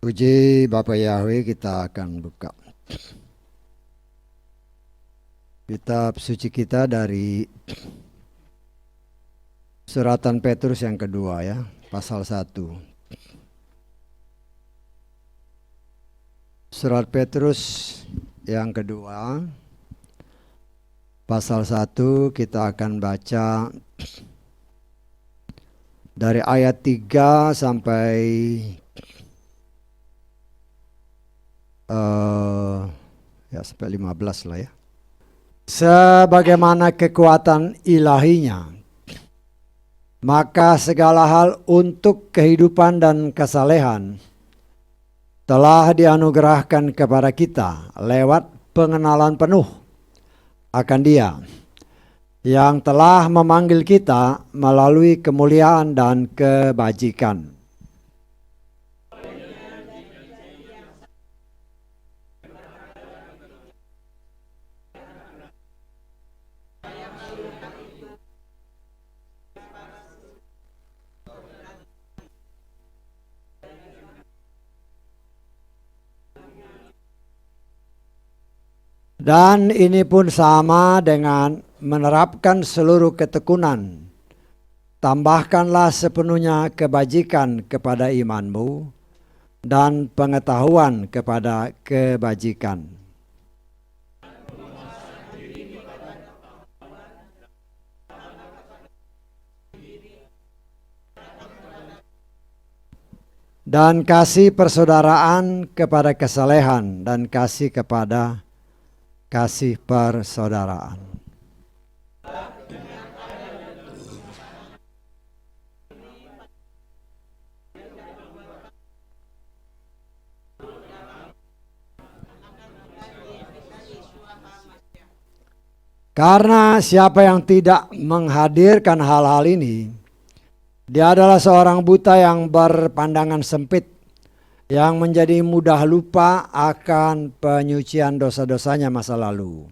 Puji Bapak Yahweh, kita akan buka kitab suci kita dari suratan Petrus yang kedua ya, pasal 1. Surat Petrus yang kedua, pasal 1, kita akan baca dari ayat 3 sampai sampai 15 lah ya. Sebagaimana kekuatan ilahinya, maka segala hal untuk kehidupan dan kesalehan telah dianugerahkan kepada kita lewat pengenalan penuh akan Dia yang telah memanggil kita melalui kemuliaan dan kebajikan. Dan ini pun sama dengan menerapkan seluruh ketekunan. Tambahkanlah sepenuhnya kebajikan kepada imanmu dan pengetahuan kepada kebajikan. Dan kasih persaudaraan kepada kesalehan dan kasih kepada kasih persaudaraan. Karena siapa yang tidak menghadirkan hal-hal ini, dia adalah seorang buta yang berpandangan sempit, yang menjadi mudah lupa akan penyucian dosa-dosanya masa lalu.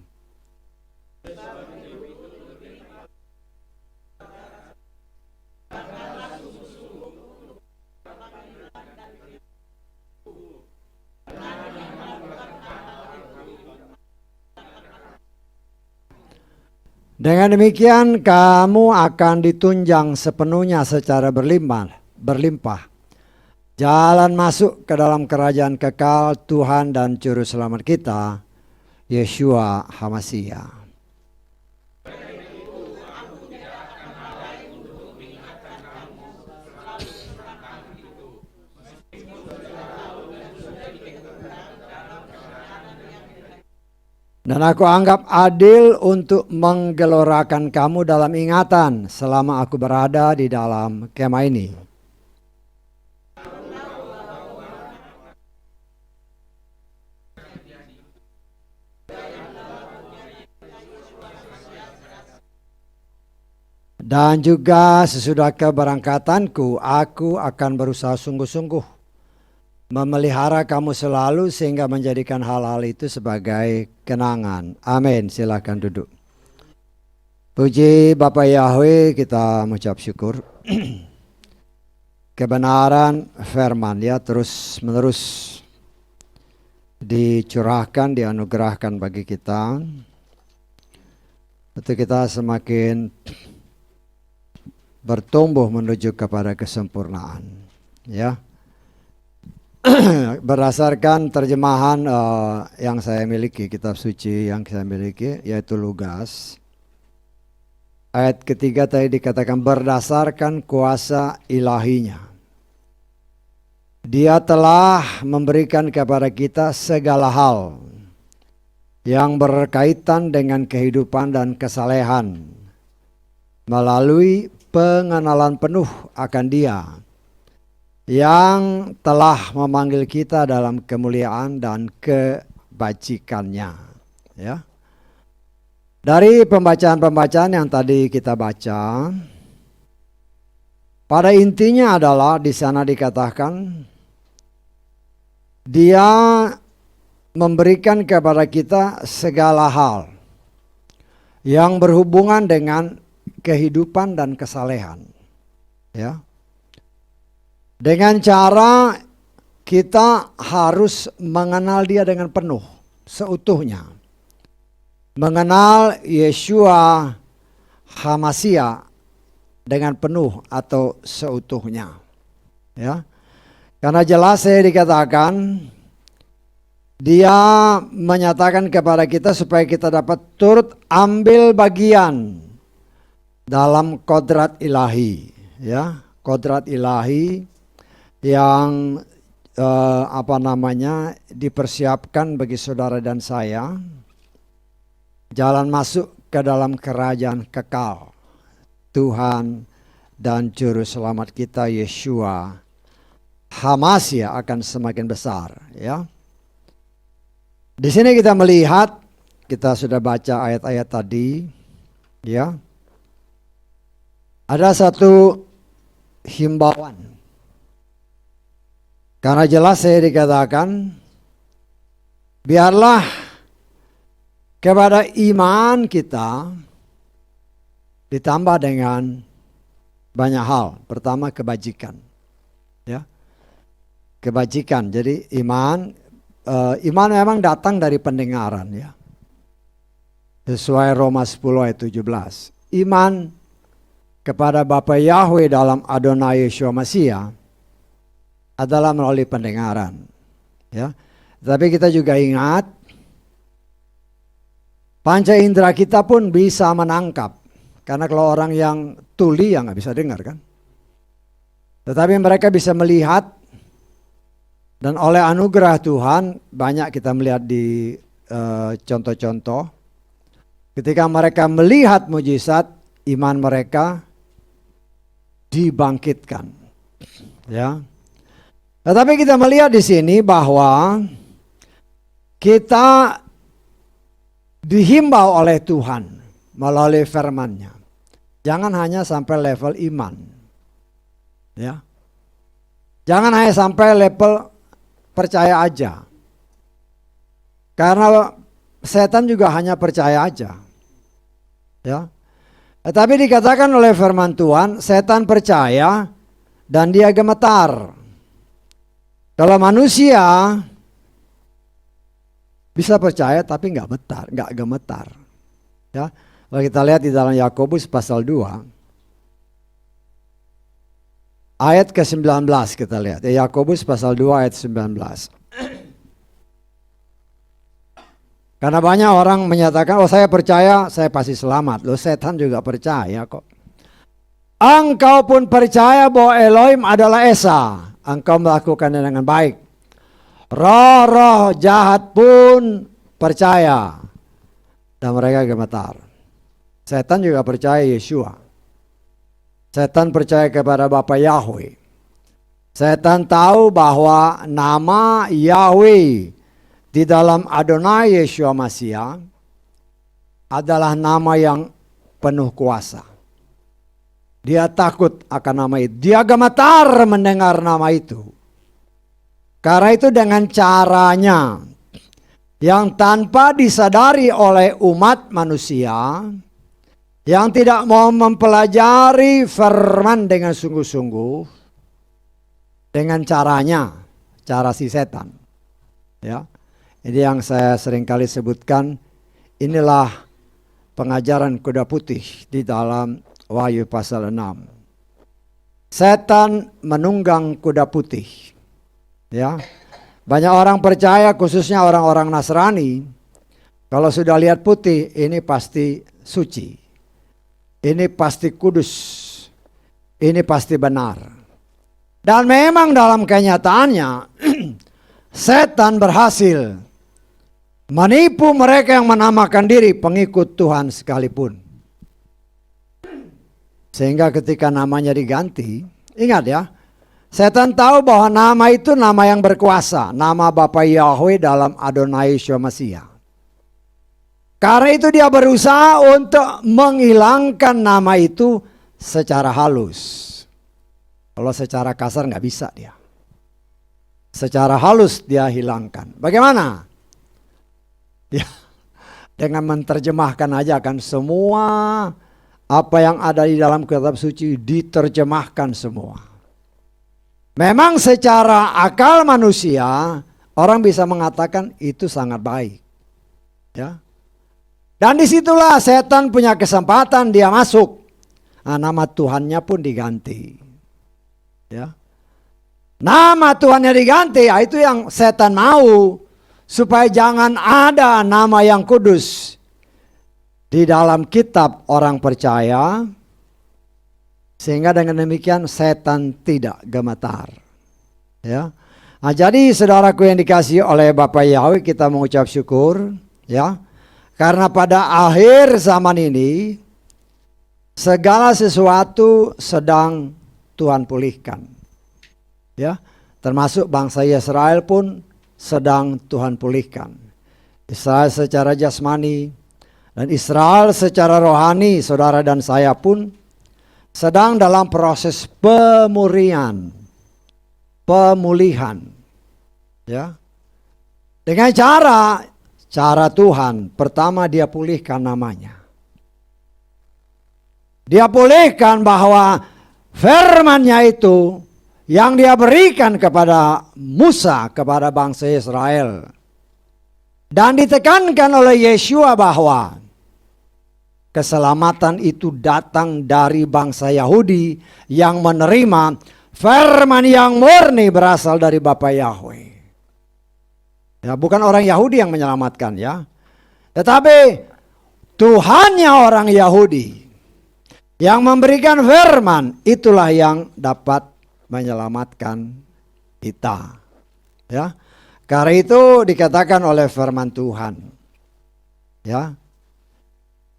Dengan demikian kamu akan ditunjang sepenuhnya secara berlimpah. Jalan masuk ke dalam kerajaan kekal Tuhan dan Juru Selamat kita, Yeshua HaMashiach. Dan aku anggap adil untuk menggelorakan kamu dalam ingatan selama aku berada di dalam kemah ini. Dan juga sesudah keberangkatanku, aku akan berusaha sungguh-sungguh memelihara kamu selalu sehingga menjadikan hal-hal itu sebagai kenangan. Amin. Silakan duduk. Puji Bapak Yahweh, kita mengucap syukur. Kebenaran firman ya terus menerus dicurahkan, dianugerahkan bagi kita. Untuk kita semakin bertumbuh menuju kepada kesempurnaan. Ya. Berdasarkan terjemahan yang saya miliki, kitab suci yang saya miliki, yaitu Lugas. Ayat ketiga tadi dikatakan berdasarkan kuasa ilahinya. Dia telah memberikan kepada kita segala hal yang berkaitan dengan kehidupan dan kesalehan melalui pengenalan penuh akan Dia yang telah memanggil kita dalam kemuliaan dan kebajikannya. Ya. Dari pembacaan-pembacaan yang tadi kita baca, pada intinya adalah di sana dikatakan Dia memberikan kepada kita segala hal yang berhubungan dengan kehidupan dan kesalehan. Ya. Dengan cara kita harus mengenal dia dengan penuh, seutuhnya. Mengenal Yeshua HaMashiach dengan penuh atau seutuhnya. Ya. Karena jelas saya dikatakan, dia menyatakan kepada kita supaya kita dapat turut ambil bagian dalam kodrat ilahi, ya, kodrat ilahi yang dipersiapkan bagi saudara dan saya, jalan masuk ke dalam kerajaan kekal Tuhan dan Juru Selamat kita Yeshua HaMashiach akan semakin besar, ya. Di sini kita melihat, kita sudah baca ayat-ayat tadi, ya. Ada satu himbauan. Karena jelas saya dikatakan, biarlah kepada iman kita ditambah dengan banyak hal. Pertama kebajikan, ya, kebajikan. Jadi iman memang datang dari pendengaran, ya. Sesuai Roma 10 ayat 17. Iman kepada Bapa Yahweh dalam Adonai Yeshua Mashiach adalah melalui pendengaran, ya. Tapi kita juga ingat, panca indera kita pun bisa menangkap. Karena kalau orang yang tuli ya nggak bisa dengar, kan. Tetapi mereka bisa melihat, dan oleh anugerah Tuhan banyak kita melihat di contoh-contoh. Ketika mereka melihat mujizat, iman mereka dibangkitkan, ya. Tetapi kita melihat di sini bahwa kita dihimbau oleh Tuhan melalui firman-Nya. Jangan hanya sampai level iman, ya. Jangan hanya sampai level percaya aja. Karena setan juga hanya percaya aja, ya. Tetapi dikatakan oleh firman Tuhan, setan percaya dan dia gemetar. Kalau manusia bisa percaya tapi nggak gemetar, ya. Kalau kita lihat di dalam Yakobus pasal 2 ayat ke-19, kita lihat. Yakobus pasal 2 ayat 19. Karena banyak orang menyatakan, oh saya percaya, saya pasti selamat. Loh, setan juga percaya kok. Engkau pun percaya bahwa Elohim adalah Esa. Engkau melakukannya dengan baik. Roh-roh jahat pun percaya. Dan mereka gemetar. Setan juga percaya Yeshua. Setan percaya kepada Bapa Yahweh. Setan tahu bahwa nama Yahweh di dalam Adonai Yeshua Mashiach adalah nama yang penuh kuasa. Dia takut akan nama itu. Dia gemetar mendengar nama itu. Karena itu dengan caranya yang tanpa disadari oleh umat manusia yang tidak mau mempelajari firman dengan sungguh-sungguh, dengan caranya, cara si setan, ya. Ini yang saya seringkali sebutkan, inilah pengajaran kuda putih di dalam Wahyu pasal 6. Setan menunggang kuda putih, ya. Banyak orang percaya, khususnya orang-orang Nasrani, kalau sudah lihat putih, ini pasti suci, ini pasti kudus, ini pasti benar. Dan memang dalam kenyataannya setan berhasil menipu mereka yang menamakan diri pengikut Tuhan sekalipun. Sehingga ketika namanya diganti, ingat ya, setan tahu bahwa nama itu nama yang berkuasa, nama Bapa Yahweh dalam Adonai Yeshua Mashiach. Karena itu dia berusaha untuk menghilangkan nama itu secara halus. Kalau secara kasar nggak bisa dia. Secara halus dia hilangkan. Bagaimana? Ya, dengan menerjemahkan aja kan semua apa yang ada di dalam kitab suci diterjemahkan semua. Memang secara akal manusia orang bisa mengatakan itu sangat baik, ya. Dan disitulah setan punya kesempatan dia masuk. Nah, nama Tuhannya pun diganti, ya. Nama Tuhannya diganti, itu yang setan mau, supaya jangan ada nama yang kudus di dalam kitab orang percaya, sehingga dengan demikian setan tidak gemetar, ya. Nah, jadi saudaraku yang dikasihi oleh Bapak Yahweh, kita mengucap syukur, ya, karena pada akhir zaman ini segala sesuatu sedang Tuhan pulihkan, ya, termasuk bangsa Israel pun sedang Tuhan pulihkan. Israel secara jasmani dan Israel secara rohani, saudara dan saya pun sedang dalam proses pemulihan, ya. Dengan cara Tuhan, pertama dia pulihkan namanya. Dia pulihkan bahwa firman-Nya itu yang dia berikan kepada Musa, kepada bangsa Israel. Dan ditekankan oleh Yeshua bahwa keselamatan itu datang dari bangsa Yahudi yang menerima firman yang murni berasal dari Bapa Yahweh. Ya, bukan orang Yahudi yang menyelamatkan, ya. Tetapi Tuhannya orang Yahudi yang memberikan firman, itulah yang dapat menyelamatkan kita, ya. Karena itu dikatakan oleh firman Tuhan, ya,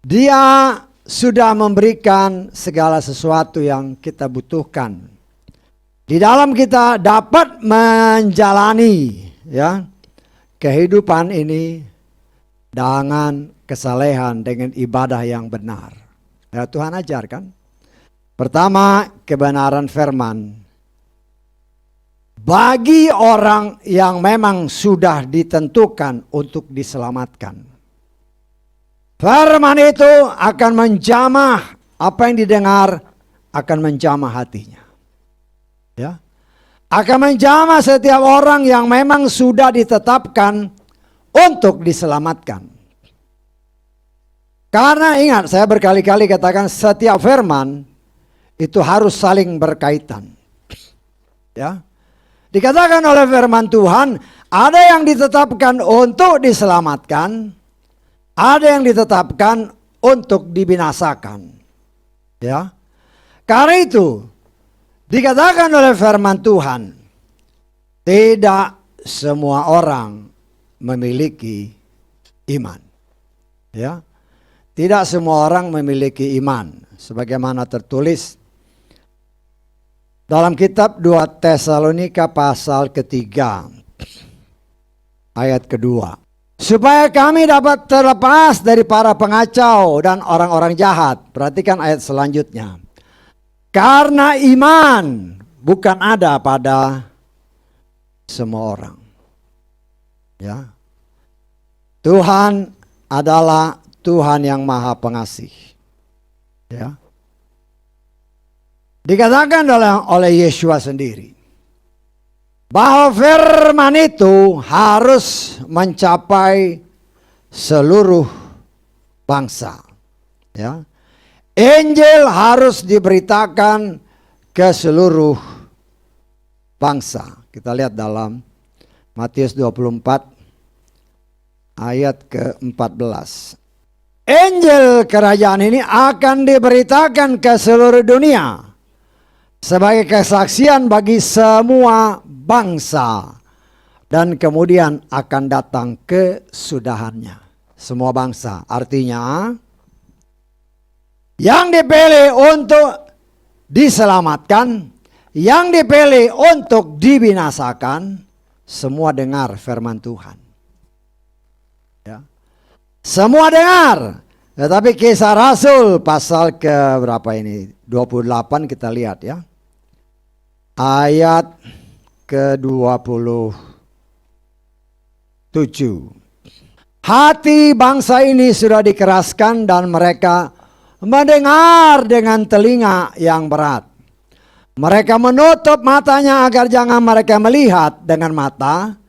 Dia sudah memberikan segala sesuatu yang kita butuhkan di dalam kita dapat menjalani, ya, kehidupan ini dengan kesalehan, dengan ibadah yang benar. Ya, Tuhan ajarkan. Pertama, kebenaran firman. Bagi orang yang memang sudah ditentukan untuk diselamatkan, firman itu akan menjamah apa yang didengar, akan menjamah hatinya, ya. Akan menjamah setiap orang yang memang sudah ditetapkan untuk diselamatkan. Karena ingat, saya berkali-kali katakan setiap firman itu harus saling berkaitan, ya. Dikatakan oleh firman Tuhan, ada yang ditetapkan untuk diselamatkan, ada yang ditetapkan untuk dibinasakan, ya. Karena itu dikatakan oleh firman Tuhan, tidak semua orang memiliki iman, ya. Tidak semua orang memiliki iman, sebagaimana tertulis dalam kitab 2 Tesalonika pasal ketiga ayat kedua. Supaya kami dapat terlepas dari para pengacau dan orang-orang jahat. Perhatikan ayat selanjutnya. Karena iman bukan ada pada semua orang, ya. Tuhan adalah Tuhan yang Maha Pengasih, ya. Dikatakan oleh Yeshua sendiri bahwa firman itu harus mencapai seluruh bangsa, ya. Injil harus diberitakan ke seluruh bangsa. Kita lihat dalam Matius 24 ayat ke-14. Injil kerajaan ini akan diberitakan ke seluruh dunia sebagai kesaksian bagi semua bangsa, dan kemudian akan datang kesudahannya. Semua bangsa artinya yang dipilih untuk diselamatkan, yang dipilih untuk dibinasakan, semua dengar firman Tuhan, ya. Semua dengar. Tetapi Kisah Rasul pasal ke berapa ini? 28 kita lihat, ya. Ayat ke-27. Hati bangsa ini sudah dikeraskan dan mereka mendengar dengan telinga yang berat. Mereka menutup matanya agar jangan mereka melihat dengan mata,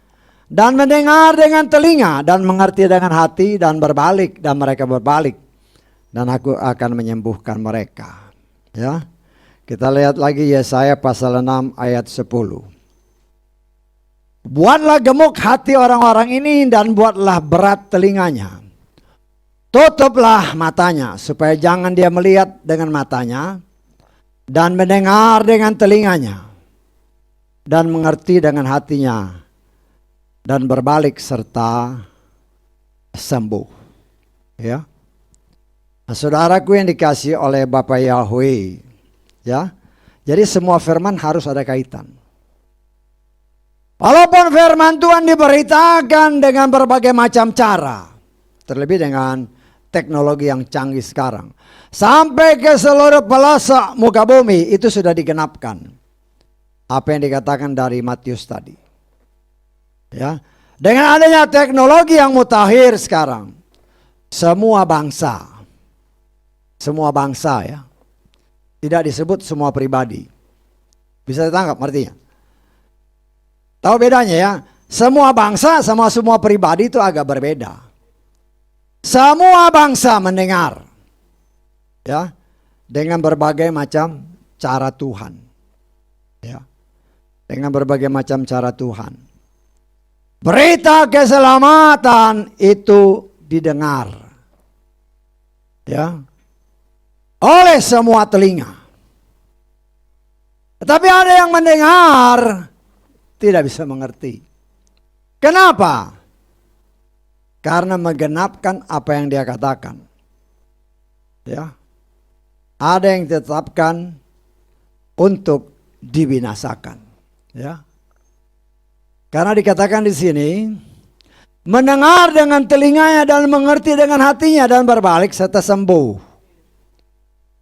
dan mendengar dengan telinga, dan mengerti dengan hati, dan berbalik, dan mereka berbalik, dan aku akan menyembuhkan mereka. Ya, kita lihat lagi Yesaya pasal 6 ayat 10. Buatlah gemuk hati orang-orang ini dan buatlah berat telinganya. Tutuplah matanya supaya jangan dia melihat dengan matanya, dan mendengar dengan telinganya, dan mengerti dengan hatinya, dan berbalik serta sembuh. Ya, nah, saudaraku yang dikasihi oleh Bapa Yahweh, ya, jadi semua firman harus ada kaitan. Walaupun firman Tuhan diberitakan dengan berbagai macam cara, terlebih dengan teknologi yang canggih sekarang, sampai ke seluruh pelosok muka bumi, itu sudah digenapkan apa yang dikatakan dari Matius tadi. Ya, dengan adanya teknologi yang mutakhir sekarang, semua bangsa ya, tidak disebut semua pribadi. Bisa ditangkap artinya? Tahu bedanya ya? Semua bangsa sama semua pribadi itu agak berbeda. Semua bangsa mendengar, ya, dengan berbagai macam cara Tuhan, ya, dengan berbagai macam cara Tuhan. Berita keselamatan itu didengar, ya, oleh semua telinga. Tetapi ada yang mendengar tidak bisa mengerti. Kenapa? Karena menggenapkan apa yang dia katakan. Ya. Ada yang ditetapkan untuk dibinasakan, ya. Karena dikatakan di sini, mendengar dengan telinganya dan mengerti dengan hatinya dan berbalik serta sembuh.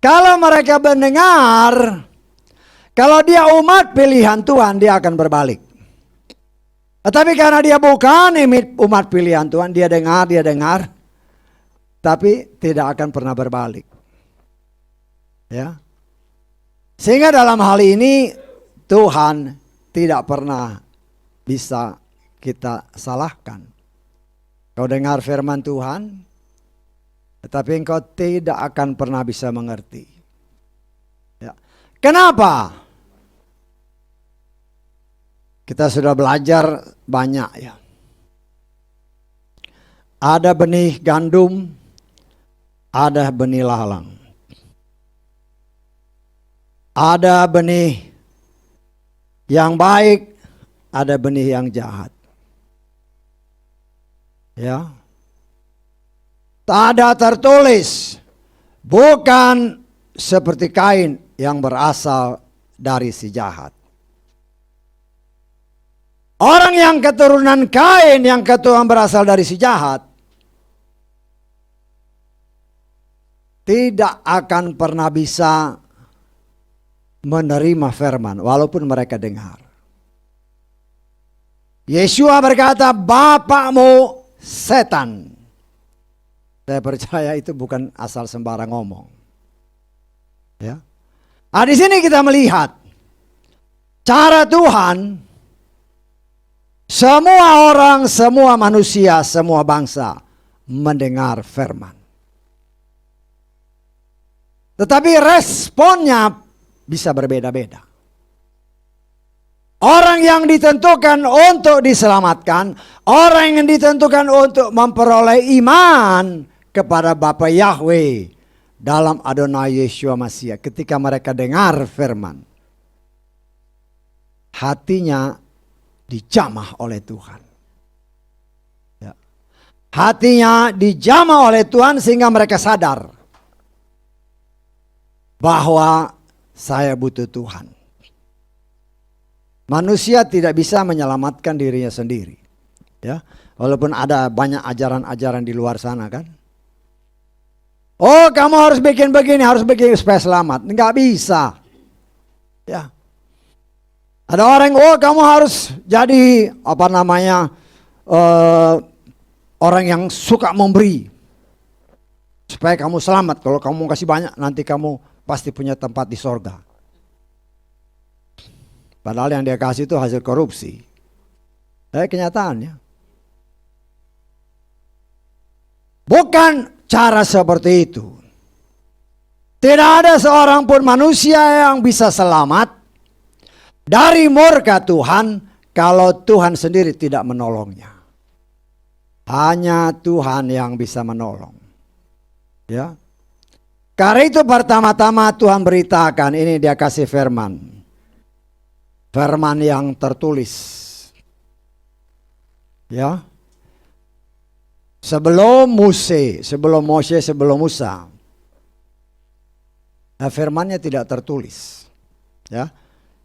Kalau mereka mendengar, kalau dia umat pilihan Tuhan, dia akan berbalik. Tetapi karena dia bukan umat pilihan Tuhan, dia dengar, tapi tidak akan pernah berbalik. Ya. Sehingga dalam hal ini Tuhan tidak pernah bisa kita salahkan. Kau dengar firman Tuhan, tetapi engkau tidak akan pernah bisa mengerti. Ya. Kenapa? Kita sudah belajar banyak ya. Ada benih gandum, ada benih lalang. Ada benih yang baik, ada benih yang jahat. Ya. Ada tertulis, bukan seperti Kain yang berasal dari si jahat. Orang yang keturunan Kain yang keturunan berasal dari si jahat tidak akan pernah bisa menerima firman walaupun mereka dengar. Yesua berkata, bapakmu setan. Saya percaya itu bukan asal sembarang ngomong. Ya. Nah, di sini kita melihat cara Tuhan. Semua orang, semua manusia, semua bangsa mendengar firman. Tetapi responnya bisa berbeda-beda. Orang yang ditentukan untuk diselamatkan, orang yang ditentukan untuk memperoleh iman kepada Bapa Yahweh dalam Adonai Yeshua Mashiach, ketika mereka dengar firman, hatinya dijamah oleh Tuhan. Ya. Hatinya dijamah oleh Tuhan sehingga mereka sadar bahwa saya butuh Tuhan. Manusia tidak bisa menyelamatkan dirinya sendiri. Ya. Walaupun ada banyak ajaran-ajaran di luar sana kan. Oh, kamu harus bikin begini, harus bikin supaya selamat. Enggak bisa. Ya. Ada orang, oh kamu harus jadi orang yang suka memberi. supaya kamu selamat. Kalau kamu kasih banyak, nanti kamu pasti punya tempat di sorga. Padahal yang dia kasih itu hasil korupsi. Kenyataannya bukan cara seperti itu. Tidak ada seorang pun manusia yang bisa selamat dari murka Tuhan kalau Tuhan sendiri tidak menolongnya. Hanya Tuhan yang bisa menolong. Ya. Karena itu pertama-tama Tuhan beritakan, ini dia kasih firman. Firman yang tertulis. Ya. Sebelum Mose, sebelum Musa. Firmannya tidak tertulis. Ya.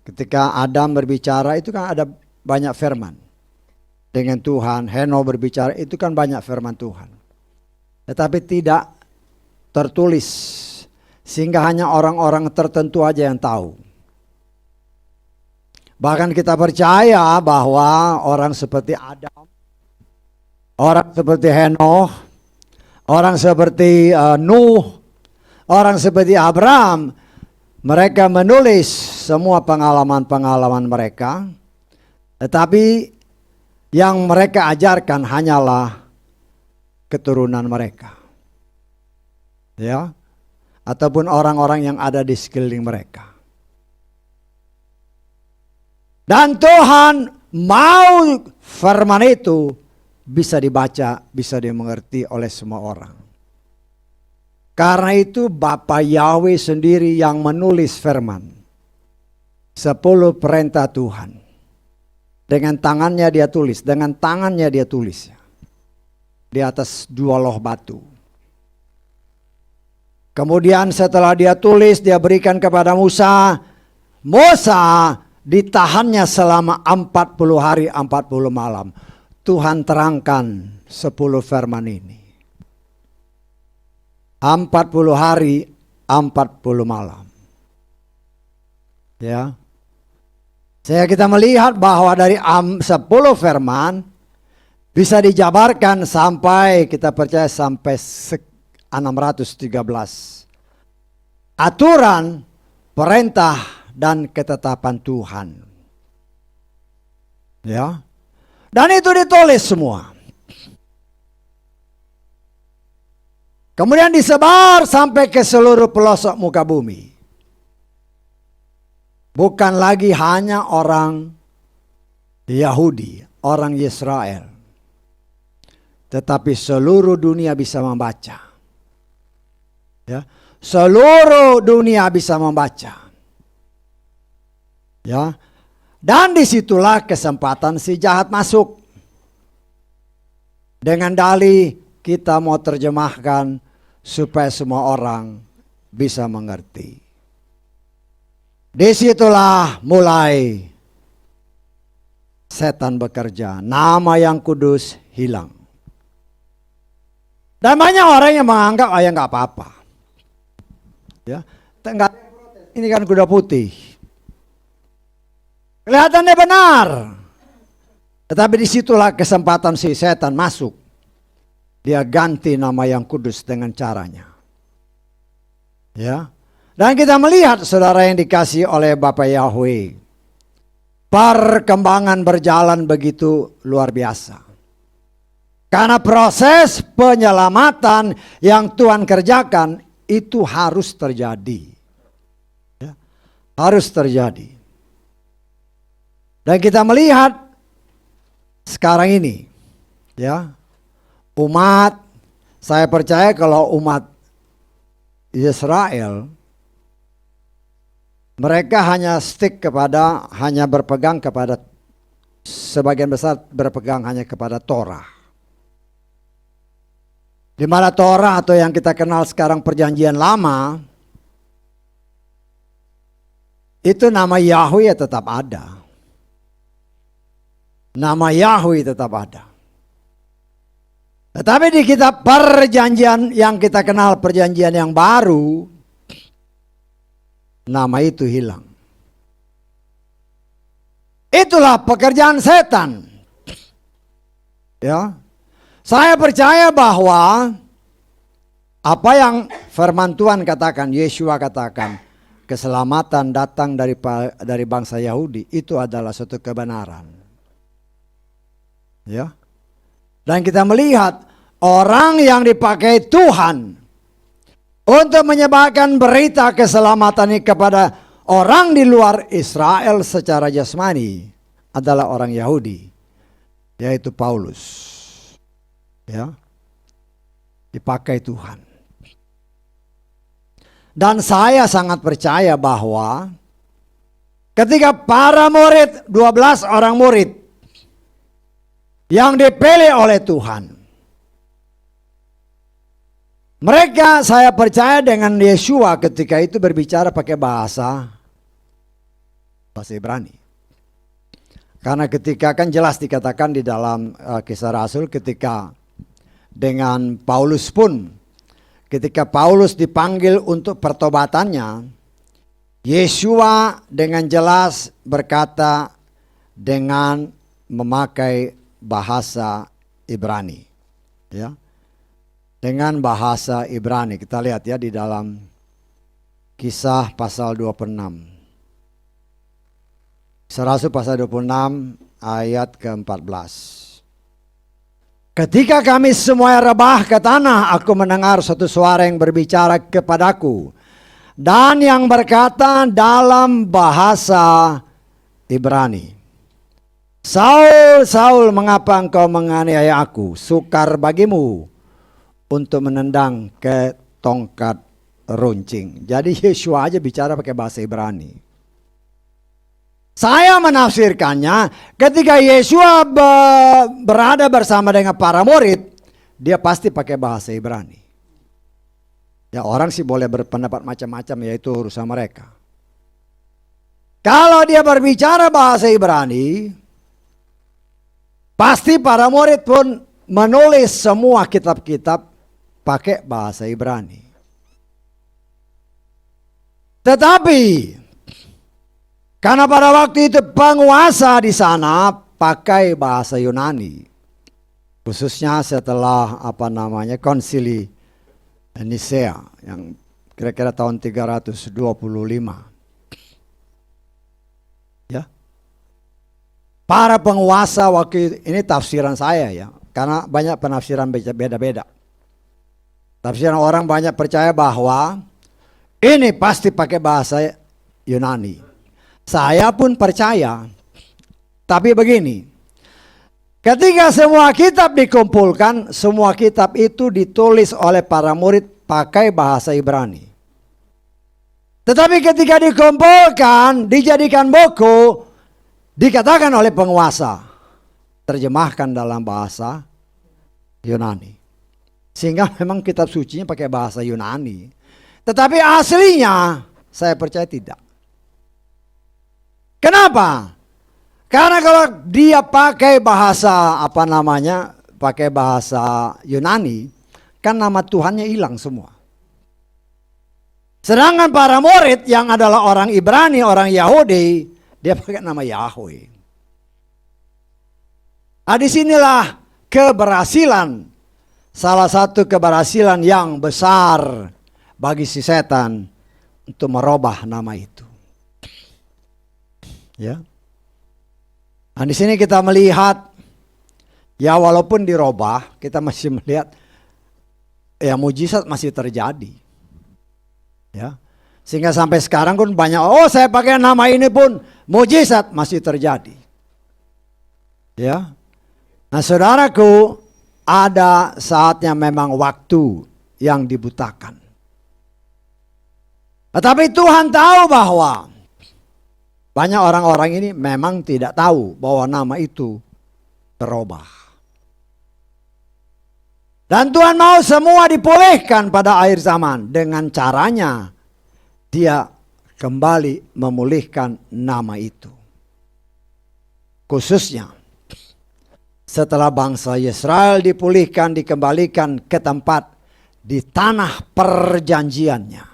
Ketika Adam berbicara itu kan ada banyak firman. Dengan Tuhan, Henokh berbicara itu kan banyak firman Tuhan. Tetapi tidak tertulis. Sehingga hanya orang-orang tertentu aja yang tahu. Bahkan kita percaya bahwa orang seperti Adam, orang seperti Henokh, orang seperti Nuh, orang seperti Abraham, mereka menulis semua pengalaman-pengalaman mereka. Tetapi yang mereka ajarkan hanyalah keturunan mereka. Ya. Ataupun orang-orang yang ada di sekeliling mereka. Dan Tuhan mau firman itu bisa dibaca, bisa dimengerti oleh semua orang. Karena itu Bapa Yahweh sendiri yang menulis firman. 10 perintah Tuhan. Dengan tangannya dia tulis. Dengan tangannya dia tulis. Di atas 2 loh batu. Kemudian setelah dia tulis, dia berikan kepada Musa. Musa ditahannya selama 40 hari 40 malam. Tuhan terangkan 10 firman ini. 40 hari 40 malam. Ya. Sehingga kita melihat bahwa dari 10 firman bisa dijabarkan sampai, kita percaya sampai 613 aturan, perintah dan ketetapan Tuhan. Ya. Dan itu ditulis semua. Kemudian disebar sampai ke seluruh pelosok muka bumi. Bukan lagi hanya orang Yahudi, orang Israel. Tetapi seluruh dunia bisa membaca. Ya, seluruh dunia bisa membaca. Ya. Dan disitulah kesempatan si jahat masuk. Dengan dalih kita mau terjemahkan supaya semua orang bisa mengerti. Disitulah mulai setan bekerja. Nama yang kudus hilang. Dan banyak orang yang menganggap ya nggak apa-apa. Ya, enggak, ini kan kuda putih. Kelihatannya benar. Tetapi disitulah kesempatan si setan masuk. Dia ganti nama yang kudus dengan caranya. Ya. Dan kita melihat saudara yang dikasih oleh Bapa Yahweh. Perkembangan berjalan begitu luar biasa. Karena proses penyelamatan yang Tuhan kerjakan itu harus terjadi. Ya. Harus terjadi. Dan kita melihat sekarang ini. Ya. Umat, saya percaya kalau umat Israel, mereka hanya hanya berpegang kepada, sebagian besar berpegang hanya kepada Torah. Di mana Torah atau yang kita kenal sekarang Perjanjian Lama, itu nama Yahweh tetap ada. Nama Yahweh tetap ada. Tetapi di kitab perjanjian yang kita kenal perjanjian yang baru, nama itu hilang. Itulah pekerjaan setan. Ya. Saya percaya bahwa Apa yang firman Tuhan katakan, Yeshua katakan, keselamatan datang dari bangsa Yahudi, itu adalah suatu kebenaran. Ya. Dan kita melihat orang yang dipakai Tuhan untuk menyebarkan berita keselamatan ini kepada orang di luar Israel secara jasmani adalah orang Yahudi, yaitu Paulus. Ya. Dipakai Tuhan. Dan saya sangat percaya bahwa ketika para murid, 12 orang murid yang dipilih oleh Tuhan, mereka, saya percaya dengan Yeshua ketika itu berbicara pakai bahasa Ibrani. Karena ketika kan jelas dikatakan di dalam Kisah Rasul, ketika dengan Paulus pun, ketika Paulus dipanggil untuk pertobatannya, Yeshua dengan jelas berkata dengan memakai bahasa Ibrani. Ya. Dengan bahasa Ibrani. Kita lihat ya di dalam Kisah pasal 26. Kisah Rasul pasal 26 ayat ke-14. Ketika kami semua rebah ke tanah, aku mendengar suatu suara yang berbicara kepadaku, dan yang berkata dalam bahasa Ibrani, Saul, Saul, mengapa engkau menganiaya aku? Sukar bagimu untuk menendang ke tongkat runcing. Jadi Yeshua aja bicara pakai bahasa Ibrani. Saya menafsirkannya ketika Yeshua berada bersama dengan para murid, dia pasti pakai bahasa Ibrani. Ya, orang sih boleh berpendapat macam-macam, yaitu urusan mereka. Kalau dia berbicara bahasa Ibrani, pasti para murid pun menulis semua kitab-kitab pakai bahasa Ibrani. Tetapi karena pada waktu itu penguasa di sana pakai bahasa Yunani. Khususnya setelah konsili Nisea yang kira-kira tahun 325. Ya. Para penguasa waktu ini tafsiran saya ya, karena banyak penafsiran beda-beda. Tafsiran orang banyak percaya bahwa ini pasti pakai bahasa Yunani. Saya pun percaya, tapi begini, ketika semua kitab dikumpulkan, semua kitab itu ditulis oleh para murid pakai bahasa Ibrani. Tetapi ketika dikumpulkan, dijadikan buku, dikatakan oleh penguasa, terjemahkan dalam bahasa Yunani. Sehingga memang kitab sucinya pakai bahasa Yunani. Tetapi aslinya, saya percaya tidak. Kenapa? Karena kalau dia pakai bahasa pakai bahasa Yunani, kan nama Tuhannya hilang semua. Sedangkan para murid yang adalah orang Ibrani, orang Yahudi, dia pakai nama Yahweh. Nah, disinilah keberhasilan, salah satu keberhasilan yang besar bagi si setan untuk merubah nama itu. Ya. Nah, di sini kita melihat ya walaupun dirubah, kita masih melihat ya mujizat masih terjadi. Ya. Sehingga sampai sekarang pun banyak, saya pakai nama ini pun mujizat masih terjadi. Ya. Nah, saudaraku, ada saatnya memang waktu yang dibutakan. Tetapi Tuhan tahu bahwa banyak orang-orang ini memang tidak tahu bahwa nama itu berubah. Dan Tuhan mau semua dipulihkan pada akhir zaman. Dengan caranya dia kembali memulihkan nama itu. Khususnya setelah bangsa Israel dipulihkan, dikembalikan ke tempat di tanah perjanjiannya.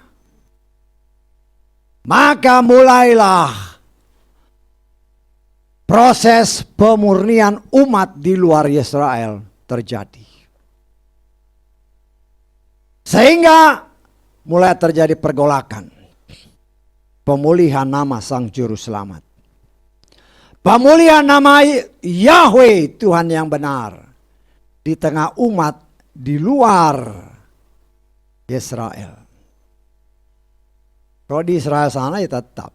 Maka mulailah proses pemurnian umat di luar Israel terjadi. Sehingga mulai terjadi pergolakan. Pemulihan nama Sang Juru Selamat. Pemulihan nama Yahweh, Tuhan yang benar. Di tengah umat di luar Israel. Kalau di Israel sana ya tetap.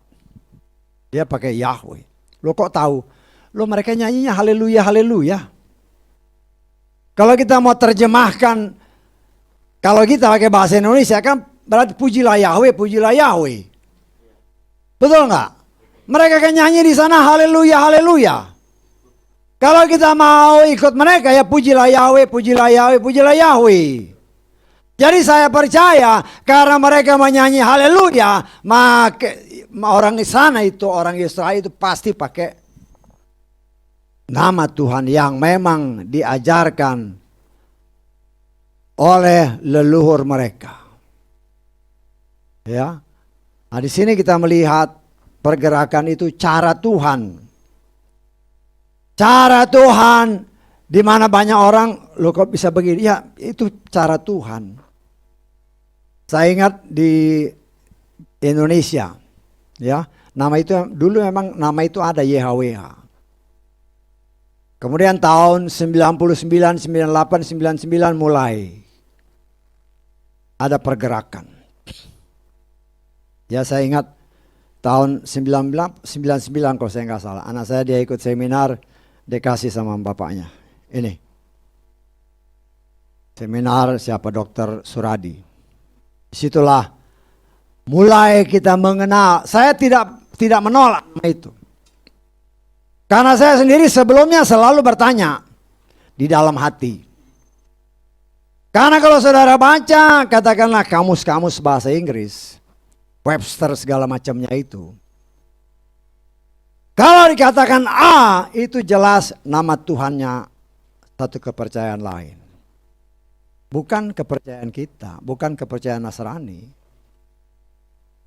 Dia pakai Yahweh. Lo kok tahu? Lo mereka nyanyinya haleluya, haleluya. Kalau kita mau terjemahkan, kalau kita pakai bahasa Indonesia kan berarti pujilah Yahweh, pujilah Yahweh. Betul nggak? Mereka kan nyanyi di sana haleluya, haleluya. Kalau kita mau ikut mereka ya pujilah Yahweh, pujilah Yahweh, pujilah Yahweh. Jadi saya percaya karena mereka menyanyi haleluya, maka orang di sana itu, orang Israel itu pasti pakai nama Tuhan yang memang diajarkan oleh leluhur mereka. Ya. Nah, di sini kita melihat pergerakan itu cara Tuhan. Cara Tuhan di mana banyak orang lo kok bisa begini? Ya, itu cara Tuhan. Saya ingat di Indonesia, ya, nama itu dulu memang nama itu ada YHWH. Kemudian tahun 99, 98, 99 mulai ada pergerakan. Ya saya ingat tahun 99 kalau saya nggak salah. Anak saya dia ikut seminar dikasih sama bapaknya. Ini seminar siapa Dokter Suradi. Disitulah mulai kita mengenal. Saya tidak menolak itu. Karena saya sendiri sebelumnya selalu bertanya di dalam hati. Karena kalau saudara baca katakanlah kamus-kamus bahasa Inggris, Webster segala macamnya itu. Kalau dikatakan A itu jelas nama Tuhannya satu kepercayaan lain. Bukan kepercayaan kita, bukan kepercayaan Nasrani.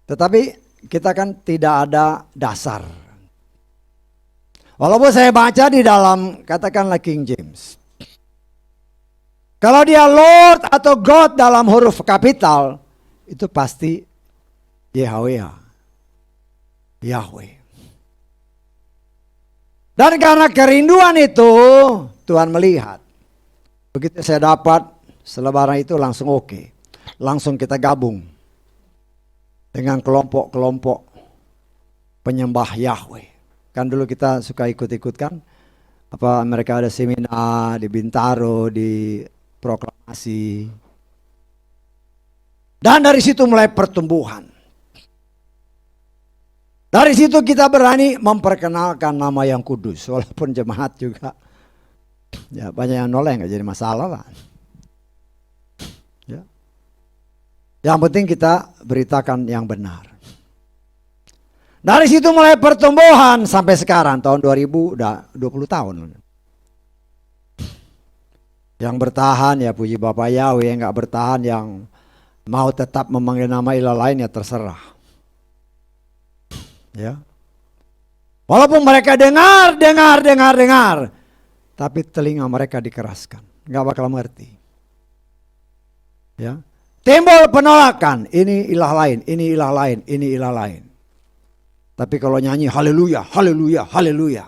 Tetapi kita kan tidak ada dasar. Walaupun saya baca di dalam katakanlah King James. Kalau dia Lord atau God dalam huruf kapital, itu pasti Yahweh. Yahweh. Dan karena kerinduan itu Tuhan melihat. Begitu saya dapat selebaran itu langsung oke. Langsung kita gabung dengan kelompok-kelompok penyembah Yahweh. Kan dulu kita suka ikut-ikut kan. Apa mereka ada seminar di Bintaro, di proklamasi. Dan dari situ mulai pertumbuhan. Dari situ kita berani memperkenalkan nama yang kudus. Walaupun jemaat juga ya banyak yang nolak, nggak jadi masalah lah. Ya. Yang penting kita beritakan yang benar. Dari situ mulai pertumbuhan sampai sekarang tahun 2000 udah 20 tahun. Yang bertahan ya puji Bapak Yahweh, yang nggak bertahan yang mau tetap memanggil nama ilah lain ya terserah. Ya. Walaupun mereka dengar, tapi telinga mereka dikeraskan, nggak bakal mengerti. Ya. Timbul penolakan, ini ilah lain, ini ilah lain, ini ilah lain. Tapi kalau nyanyi haleluya, haleluya, haleluya.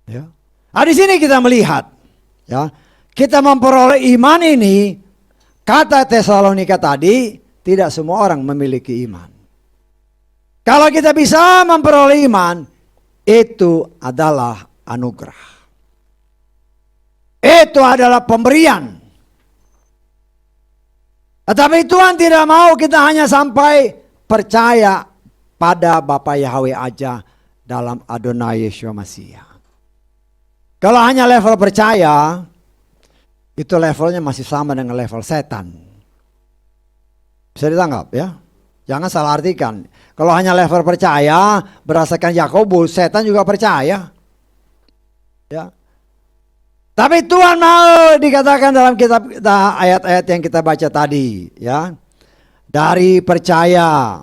Ya. Nah, di sini kita melihat, ya, kita memperoleh iman ini, kata Tesalonika tadi, tidak semua orang memiliki iman. Kalau kita bisa memperoleh iman, itu adalah anugerah. Itu adalah pemberian. Tetapi Tuhan tidak mau kita hanya sampai percaya pada Bapa Yahweh aja dalam Adonai Yeshua Mashiach. Kalau hanya level percaya, itu levelnya masih sama dengan level setan. Bisa ditangkap ya? Jangan salah artikan. Kalau hanya level percaya, berdasarkan Yakobus, setan juga percaya. Ya. Tapi Tuhan mau dikatakan dalam kitab ayat-ayat yang kita baca tadi, ya. Dari percaya,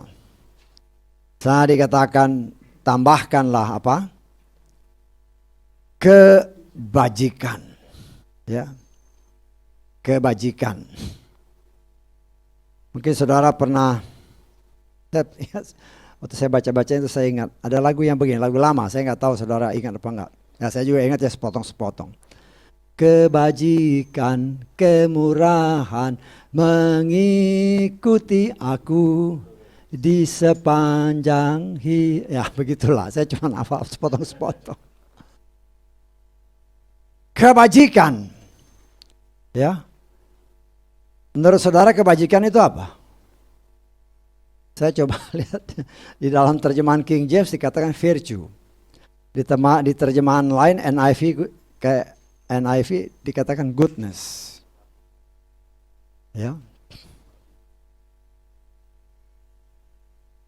saya dikatakan tambahkanlah apa? Kebajikan, ya. Kebajikan. Mungkin saudara pernah, waktu saya baca-baca itu saya ingat ada lagu yang begini, lagu lama, saya nggak tahu saudara ingat apa enggak. Ya saya juga ingat ya sepotong-sepotong. Kebajikan, kemurahan mengikuti aku di sepanjang ya begitulah, saya cuma hafal sepotong-sepotong. Kebajikan, ya. Menurut saudara kebajikan itu apa? Saya coba lihat di dalam terjemahan King James dikatakan virtue. Di terjemahan lain NIV kayak NIV dikatakan goodness. Ya.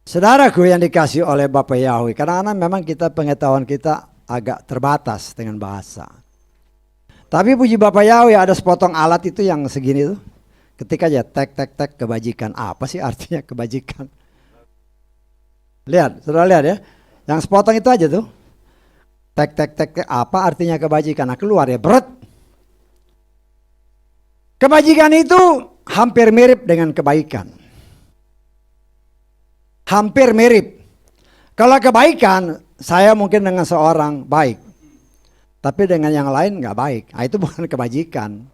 Saudaraku yang dikasih oleh Bapak Yahweh, kadang-kadang memang pengetahuan kita agak terbatas dengan bahasa. Tapi puji Bapak Yahweh ada sepotong alat itu yang segini tuh. Ketika aja tek kebajikan. Apa sih artinya kebajikan? Lihat, saudara lihat ya. Yang sepotong itu aja tuh. Tek apa artinya kebajikan? Nah keluar ya, berat. Kebajikan itu hampir mirip dengan kebaikan. Hampir mirip. Kalau kebaikan, saya mungkin dengan seorang baik. Tapi dengan yang lain nggak baik. Nah, itu bukan kebajikan.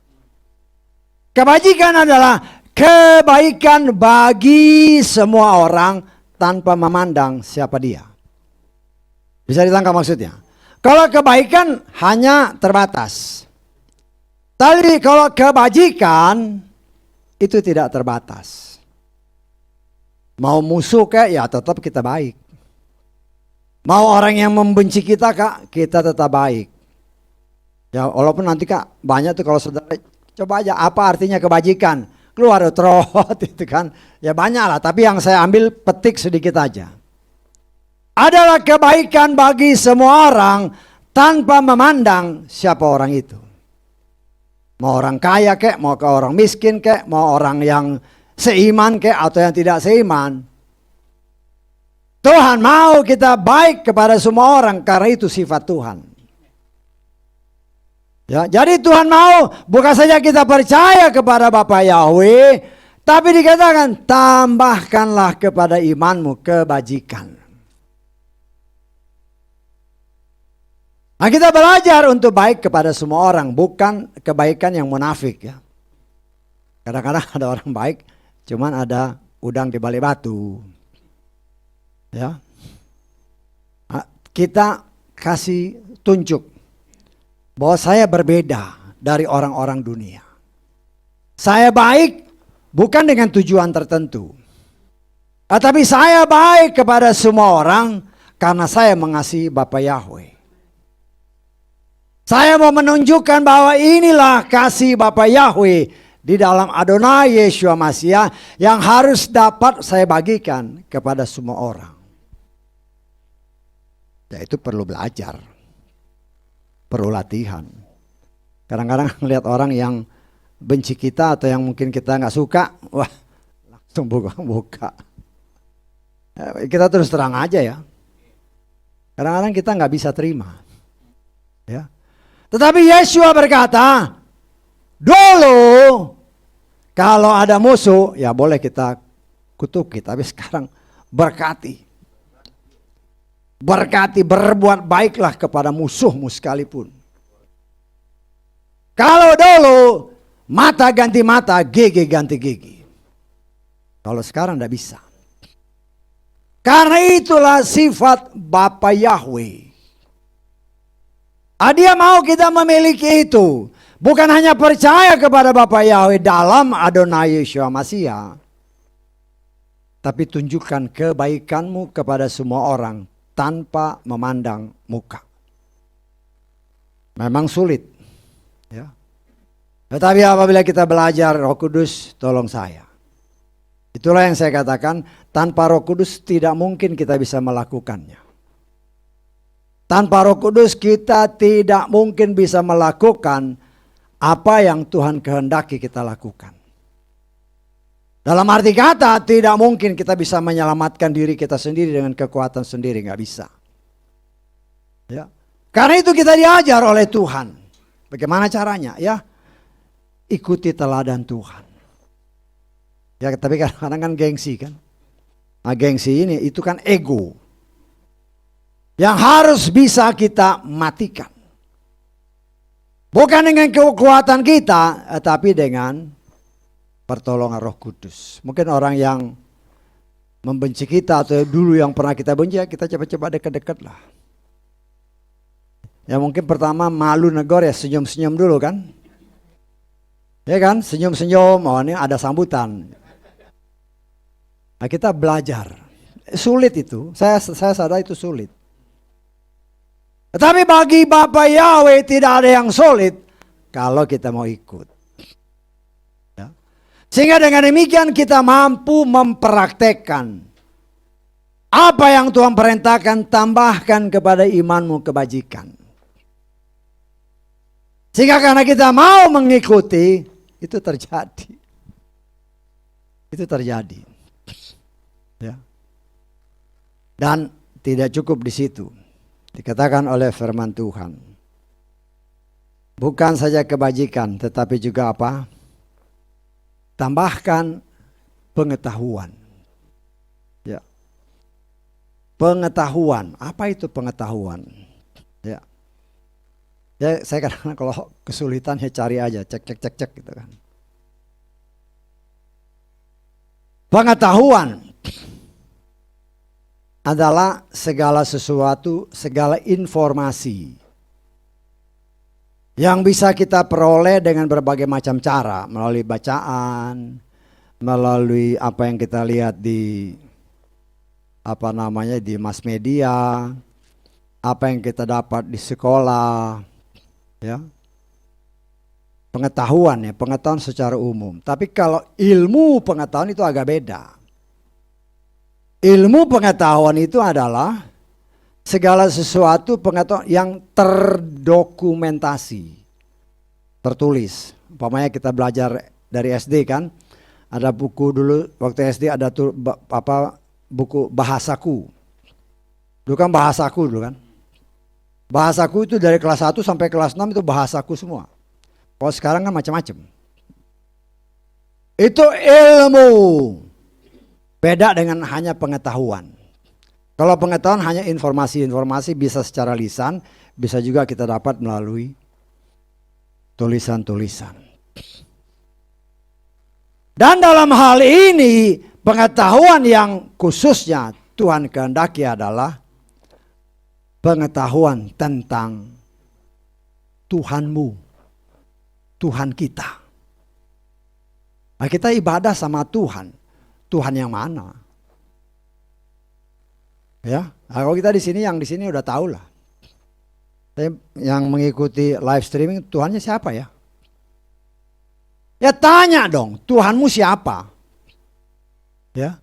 Kebajikan adalah kebaikan bagi semua orang tanpa memandang siapa dia. Bisa ditangkap maksudnya? Kalau kebaikan hanya terbatas. Tapi kalau kebajikan itu tidak terbatas. Mau musuh kayak ya tetap kita baik. Mau orang yang membenci kita kak, kita tetap baik. Ya walaupun nanti kak banyak tuh kalau saudara coba aja apa artinya kebajikan. Keluar trot itu kan. Ya banyak lah tapi yang saya ambil petik sedikit aja. Adalah kebaikan bagi semua orang tanpa memandang siapa orang itu. Mau orang kaya kek, mau ke orang miskin kek, mau orang yang seiman kek atau yang tidak seiman. Tuhan mau kita baik kepada semua orang karena itu sifat Tuhan. Ya, jadi Tuhan mau bukan saja kita percaya kepada Bapa Yahweh, tapi dikatakan tambahkanlah kepada imanmu kebajikan. Nah kita belajar untuk baik kepada semua orang, bukan kebaikan yang munafik ya. Kadang-kadang ada orang baik, cuman ada udang di balik batu. Ya, kita kasih tunjuk bahwa saya berbeda dari orang-orang dunia. Saya baik bukan dengan tujuan tertentu. Tapi saya baik kepada semua orang karena saya mengasihi Bapa Yahweh. Saya mau menunjukkan bahwa inilah kasih Bapa Yahweh di dalam Adonai Yeshua Mashiach yang harus dapat saya bagikan kepada semua orang. Ya itu perlu belajar. Perlu latihan. Kadang-kadang melihat orang yang benci kita atau yang mungkin kita nggak suka, wah langsung buka. Kita terus terang aja ya. Kadang-kadang kita nggak bisa terima. Ya. Tetapi Yeshua berkata, dulu kalau ada musuh ya boleh kita kutuki, tapi sekarang berkati. Berkati, berbuat baiklah kepada musuhmu sekalipun. Kalau dulu mata ganti mata, gigi ganti gigi. Kalau sekarang tidak bisa. Karena itulah sifat Bapa Yahweh. Dia mau kita memiliki itu. Bukan hanya percaya kepada Bapa Yahweh dalam Adonai Yeshua Mashiach. Tapi tunjukkan kebaikanmu kepada semua orang tanpa memandang muka. Memang sulit. Ya. Tetapi apabila kita belajar Roh Kudus, tolong saya. Itulah yang saya katakan, tanpa Roh Kudus tidak mungkin kita bisa melakukannya. Tanpa Roh Kudus kita tidak mungkin bisa melakukan apa yang Tuhan kehendaki kita lakukan. Dalam arti kata tidak mungkin kita bisa menyelamatkan diri kita sendiri dengan kekuatan sendiri, nggak bisa. Ya. Karena itu kita diajar oleh Tuhan. Bagaimana caranya? Ya, ikuti teladan Tuhan. Ya, tapi kadang-kadang kan gengsi kan. Nah, gengsi ini itu kan ego yang harus bisa kita matikan. Bukan dengan kekuatan kita, tapi dengan pertolongan Roh Kudus. Mungkin orang yang membenci kita atau dulu yang pernah kita benci, kita coba-coba dekat-dekat lah. Ya mungkin pertama malu negor ya, senyum-senyum dulu kan. Ya kan, senyum-senyum, oh ini ada sambutan. Nah, kita belajar. Sulit itu, saya sadar itu sulit. Tetapi bagi Bapak Yahweh tidak ada yang sulit kalau kita mau ikut. Ya. Sehingga dengan demikian kita mampu mempraktekkan apa yang Tuhan perintahkan, tambahkan kepada imanmu kebajikan. Sehingga karena kita mau mengikuti, itu terjadi. Itu terjadi. Ya. Dan tidak cukup di situ. Dikatakan oleh firman Tuhan. Bukan saja kebajikan, tetapi juga apa? Tambahkan pengetahuan. Ya. Pengetahuan. Apa itu pengetahuan? Ya. Ya, saya kadang kalau kesulitan ya cari aja, cek gitu kan. Pengetahuan adalah segala sesuatu, segala informasi yang bisa kita peroleh dengan berbagai macam cara, melalui bacaan, melalui apa yang kita lihat di di mass media, apa yang kita dapat di sekolah, ya. Pengetahuan secara umum. Tapi kalau ilmu pengetahuan itu agak beda. Ilmu pengetahuan itu adalah segala sesuatu pengetahuan yang terdokumentasi, tertulis. Umpamanya kita belajar dari SD kan, ada buku dulu waktu SD ada buku bahasaku. Dulu kan bahasaku dulu kan. Bahasaku itu dari kelas 1 sampai kelas 6 itu bahasaku semua. Kalau sekarang kan macam-macam. Itu ilmu. Beda dengan hanya pengetahuan. Kalau pengetahuan hanya informasi-informasi bisa secara lisan, bisa juga kita dapat melalui tulisan-tulisan. Dan dalam hal ini pengetahuan yang khususnya Tuhan kehendaki adalah pengetahuan tentang Tuhanmu. Tuhan kita. Nah, kita ibadah sama Tuhan. Tuhan yang mana? Ya, nah, kalau kita di sini udah tahu lah. Yang mengikuti live streaming, Tuhannya siapa ya? Ya tanya dong, Tuhanmu siapa? Ya.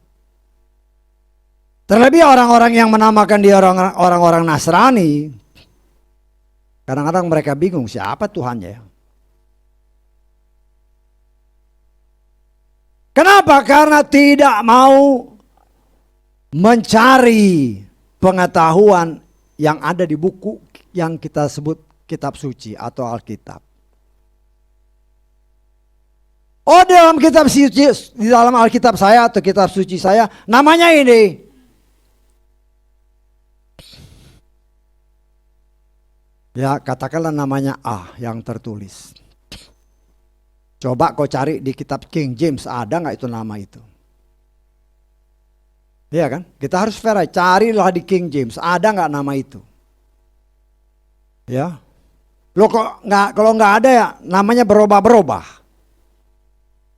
Terlebih orang-orang yang menamakan dia orang-orang Nasrani, kadang-kadang mereka bingung siapa Tuhannya ya. Kenapa? Karena tidak mau mencari pengetahuan yang ada di buku yang kita sebut kitab suci atau Alkitab. Oh, dalam kitab suci, di dalam Alkitab saya atau kitab suci saya namanya ini. Ya, katakanlah namanya A yang tertulis. Coba kau cari di kitab King James, ada nggak itu nama itu? Iya kan? Kita harus fair, carilah di King James, ada nggak nama itu? Ya, lo kok nggak, kalau nggak ada ya namanya berubah-berubah.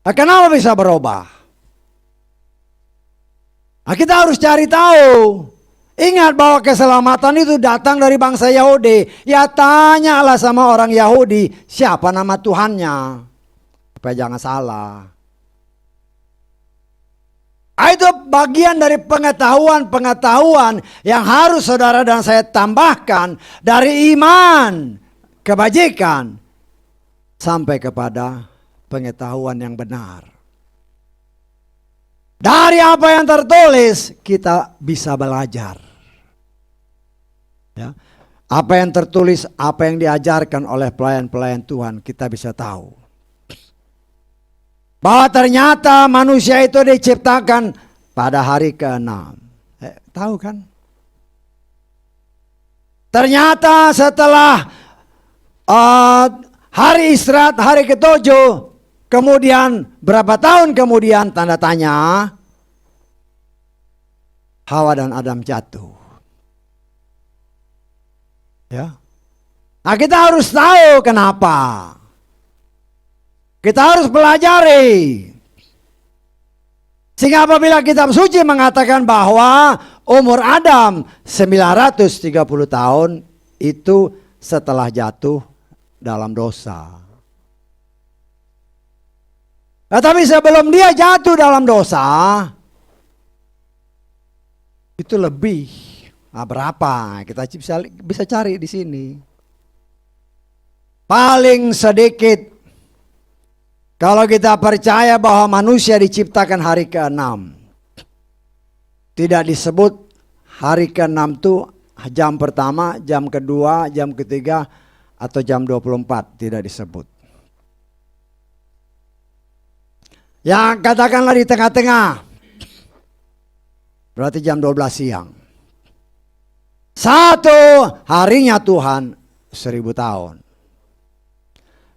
Nah, kenapa bisa berubah? Nah, kita harus cari tahu. Ingat bahwa keselamatan itu datang dari bangsa Yahudi. Ya tanyalah sama orang Yahudi siapa nama Tuhannya. Supaya jangan salah. Itu bagian dari pengetahuan yang harus saudara dan saya tambahkan dari iman, kebajikan, sampai kepada pengetahuan yang benar. Dari apa yang tertulis kita bisa belajar. Ya. Apa yang tertulis, apa yang diajarkan oleh pelayan-pelayan Tuhan kita bisa tahu. bahwa ternyata manusia itu diciptakan pada hari ke-6. Tahu kan? Ternyata setelah hari istirahat hari ke-7, kemudian berapa tahun kemudian tanda tanya, Hawa dan Adam jatuh. Ya. Nah, kita harus tahu kenapa. Kita harus pelajari. Sehingga apabila kitab suci mengatakan bahwa umur Adam 930 tahun itu setelah jatuh dalam dosa. Tetapi sebelum dia jatuh dalam dosa, itu lebih. Nah, berapa? Kita bisa cari di sini. Paling sedikit, kalau kita percaya bahwa manusia diciptakan hari ke-6, tidak disebut hari ke-6 itu jam pertama, jam kedua, jam ketiga, atau jam 24, tidak disebut. Yang katakanlah di tengah-tengah, berarti jam 12 siang. Satu harinya Tuhan 1000 tahun.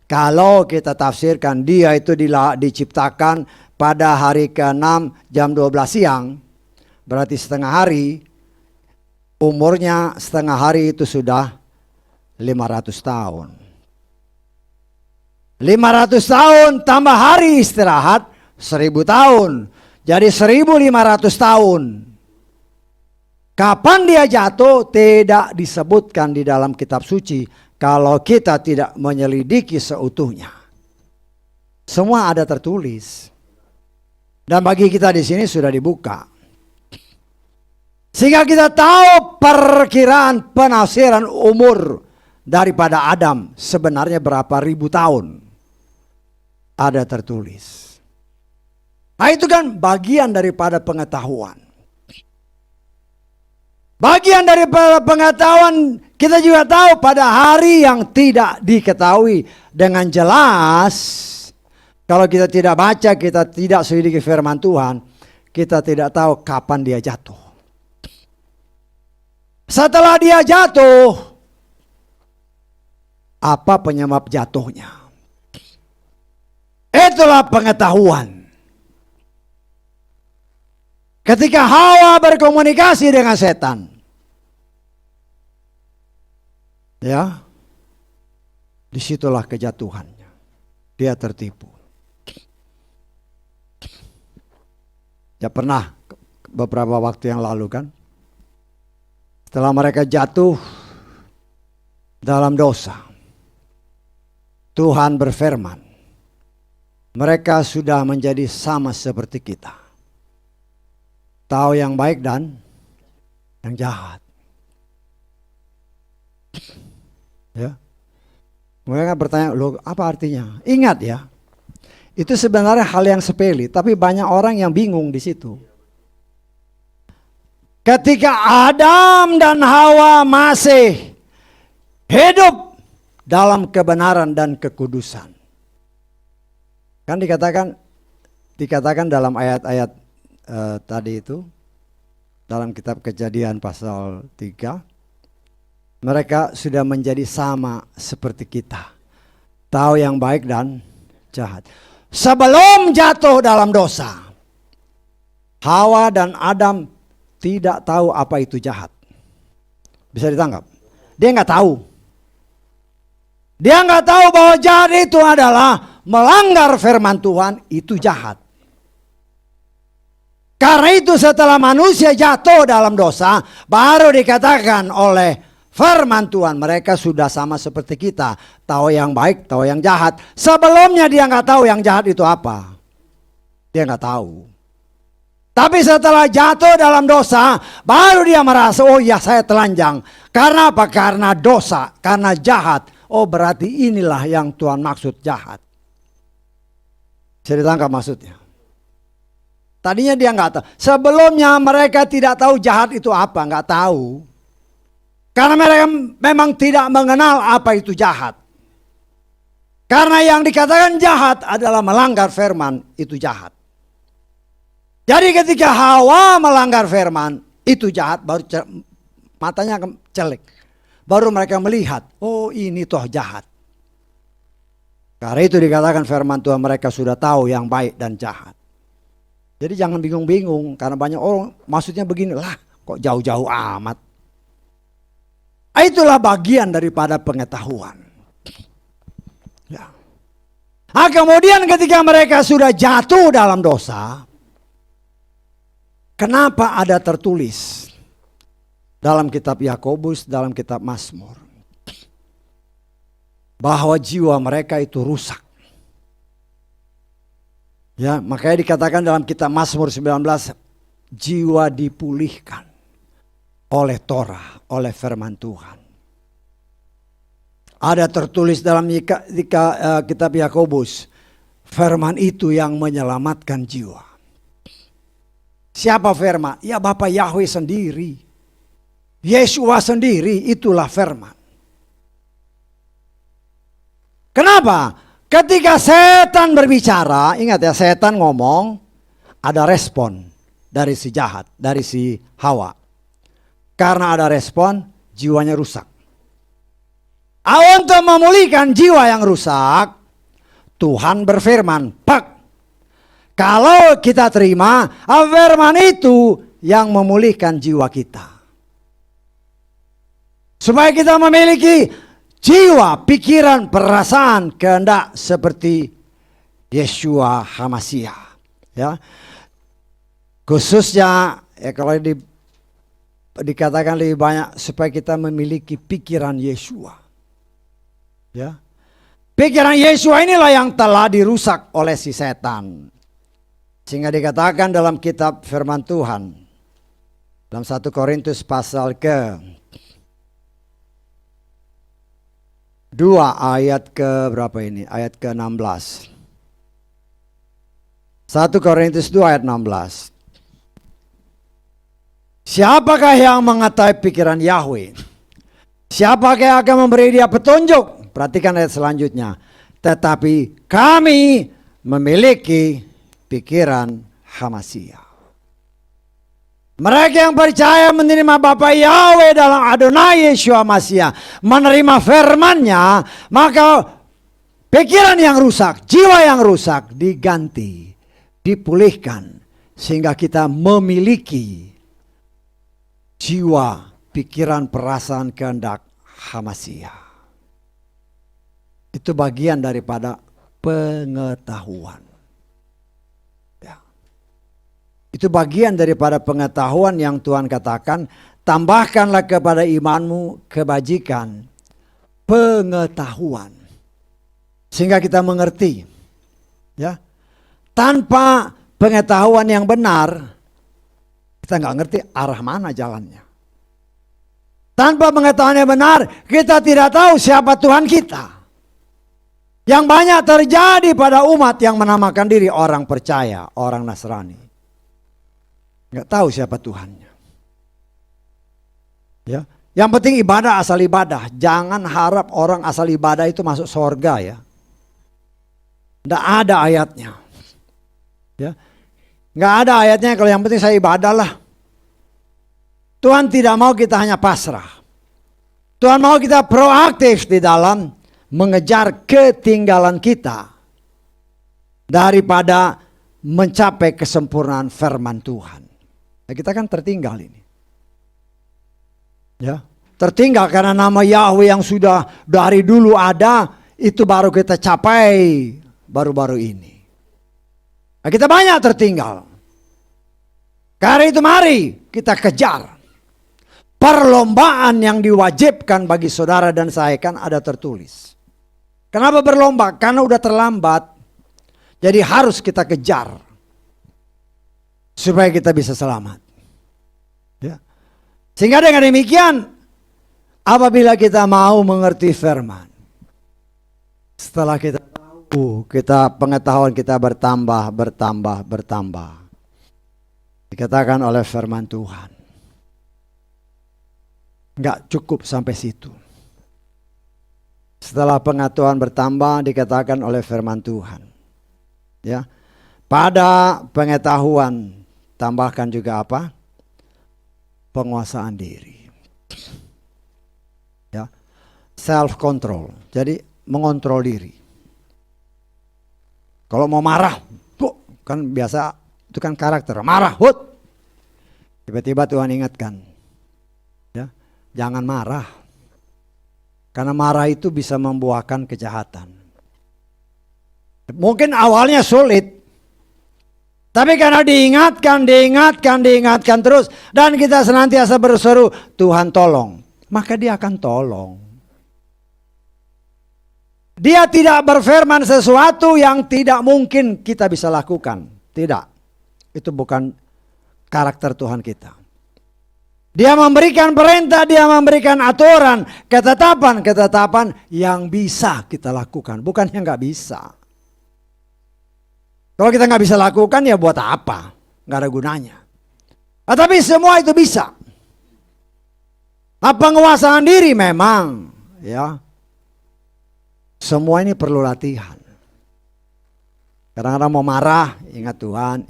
Kalau kita tafsirkan dia itu diciptakan pada hari ke-6 jam 12 siang, berarti setengah hari, umurnya setengah hari itu sudah 500 tahun. 500 tahun tambah hari istirahat 1000 tahun. Jadi 1500 tahun. Kapan dia jatuh tidak disebutkan di dalam kitab suci kalau kita tidak menyelidiki seutuhnya. Semua ada tertulis. Dan bagi kita di sini sudah dibuka. Sehingga kita tahu perkiraan penafsiran umur daripada Adam sebenarnya berapa ribu tahun. Ada tertulis. Nah, itu kan bagian daripada pengetahuan. Bagian daripada pengetahuan, kita juga tahu pada hari yang tidak diketahui dengan jelas. Kalau kita tidak baca, kita tidak selidiki firman Tuhan, kita tidak tahu kapan dia jatuh. Setelah dia jatuh, apa penyebab jatuhnya? Itulah pengetahuan. Ketika Hawa berkomunikasi dengan setan, ya, disitulah kejatuhannya. Dia tertipu. Ya pernah beberapa waktu yang lalu kan, setelah mereka jatuh dalam dosa, Tuhan berfirman, mereka sudah menjadi sama seperti kita. Tahu yang baik dan yang jahat. Ya. Mereka bertanya, loh apa artinya? Ingat ya, itu sebenarnya hal yang sepele, tapi banyak orang yang bingung di situ. Ketika Adam dan Hawa masih hidup dalam kebenaran dan kekudusan. Kan dikatakan dalam ayat-ayat tadi itu, dalam kitab Kejadian pasal 3, mereka sudah menjadi sama seperti kita, tahu yang baik dan jahat. Sebelum jatuh dalam dosa, Hawa dan Adam tidak tahu apa itu jahat. Bisa ditangkap? Dia nggak tahu. Dia nggak tahu bahwa jahat itu adalah melanggar firman Tuhan, itu jahat. Karena itu setelah manusia jatuh dalam dosa, baru dikatakan oleh firman Tuhan, mereka sudah sama seperti kita, tahu yang baik, tahu yang jahat. Sebelumnya dia nggak tahu yang jahat itu apa. Dia nggak tahu. Tapi setelah jatuh dalam dosa, baru dia merasa, oh ya saya telanjang. Karena apa? Karena dosa, karena jahat. Oh berarti inilah yang Tuhan maksud jahat. Bisa ditangkap maksudnya? Tadinya dia nggak tahu. Sebelumnya mereka tidak tahu jahat itu apa, nggak tahu. Karena mereka memang tidak mengenal apa itu jahat. Karena yang dikatakan jahat adalah melanggar firman, itu jahat. Jadi ketika Hawa melanggar firman, itu jahat, baru matanya celek. Baru mereka melihat, oh ini toh jahat. Karena itu dikatakan firman Tuhan, mereka sudah tahu yang baik dan jahat. Jadi jangan bingung-bingung, karena banyak orang maksudnya begini, lah kok jauh-jauh amat. Itulah bagian daripada pengetahuan. Ya. Nah, kemudian ketika mereka sudah jatuh dalam dosa, kenapa ada tertulis dalam kitab Yakobus, dalam kitab Mazmur, bahwa jiwa mereka itu rusak. Ya, makanya dikatakan dalam kitab Mazmur 19, jiwa dipulihkan oleh Torah, oleh firman Tuhan. Ada tertulis dalam kitab Yakobus, firman itu yang menyelamatkan jiwa. Siapa firman? Ya Bapa Yahweh sendiri. Yeshua sendiri, itulah firman. Kenapa? Ketika setan berbicara, ingat ya, setan ngomong, ada respon dari si jahat, dari si Hawa. Karena ada respon, jiwanya rusak. Untuk memulihkan jiwa yang rusak, Tuhan berfirman, pak. Kalau kita terima, firman itu yang memulihkan jiwa kita. Supaya kita memiliki jiwa, pikiran, perasaan, kehendak seperti Yeshua HaMashiach. Ya. Khususnya ya, kalau dikatakan lebih banyak supaya kita memiliki pikiran Yeshua. Ya. Pikiran Yeshua inilah yang telah dirusak oleh si setan. Sehingga dikatakan dalam kitab firman Tuhan, dalam 1 Korintus pasal ke 2 ayat ke berapa ini? Ayat ke 16. 1 Korintus 2 ayat 16. Siapakah yang mengetahui pikiran Yahweh? Siapakah yang akan memberi dia petunjuk? Perhatikan ayat selanjutnya. Tetapi kami memiliki pikiran HaMashiach. Mereka yang percaya menerima Bapa Yahweh dalam Adonai Yeshua Mashiach, menerima firman-Nya, maka pikiran yang rusak, jiwa yang rusak diganti, dipulihkan, sehingga kita memiliki jiwa, pikiran, perasaan, kehendak HaMashiach. Itu bagian daripada pengetahuan. Ya. Itu bagian daripada pengetahuan yang Tuhan katakan, tambahkanlah kepada imanmu kebajikan, pengetahuan. Sehingga kita mengerti. Ya. Tanpa pengetahuan yang benar, kita nggak ngerti arah mana jalannya. Tanpa pengetahuan yang benar, kita tidak tahu siapa Tuhan kita. Yang banyak terjadi pada umat yang menamakan diri orang percaya, orang Nasrani. Nggak tahu siapa Tuhannya. Ya, yang penting ibadah asal ibadah. Jangan harap orang asal ibadah itu masuk surga ya. Nggak ada ayatnya. Ya, nggak ada ayatnya kalau yang penting saya ibadah lah. Tuhan tidak mau kita hanya pasrah. Tuhan mau kita proaktif di dalam mengejar ketinggalan kita daripada mencapai kesempurnaan firman Tuhan. Nah, kita kan tertinggal ini. Ya, tertinggal karena nama Yahweh yang sudah dari dulu ada, itu baru kita capai baru-baru ini. Nah, kita banyak tertinggal. Karena itu mari kita kejar. Perlombaan yang diwajibkan bagi saudara dan saya kan ada tertulis. Kenapa berlomba? Karena udah terlambat. Jadi harus kita kejar. Supaya kita bisa selamat. Ya. Sehingga dengan demikian, apabila kita mau mengerti firman. Setelah kita tahu, pengetahuan kita bertambah. Dikatakan oleh firman Tuhan. Enggak cukup sampai situ. Setelah pengetahuan bertambah dikatakan oleh firman Tuhan. Ya. Pada pengetahuan tambahkan juga apa? Penguasaan diri. Ya. Self control. Jadi mengontrol diri. Kalau mau marah, kan biasa itu kan karakter. Marah, tiba-tiba Tuhan ingatkan. Ya, jangan marah. Karena marah itu bisa membuahkan kejahatan. Mungkin awalnya sulit. Tapi karena diingatkan terus. Dan kita senantiasa berseru, Tuhan tolong. Maka dia akan tolong. Dia tidak berfirman sesuatu yang tidak mungkin kita bisa lakukan. Tidak. Itu bukan karakter Tuhan kita. Dia memberikan perintah, dia memberikan aturan, ketetapan yang bisa kita lakukan. Bukan yang gak bisa. Kalau kita gak bisa lakukan ya buat apa? Gak ada gunanya. Tapi semua itu bisa. Penguasaan diri memang. Ya. Semua ini perlu latihan. Kadang-kadang mau marah, ingat Tuhan,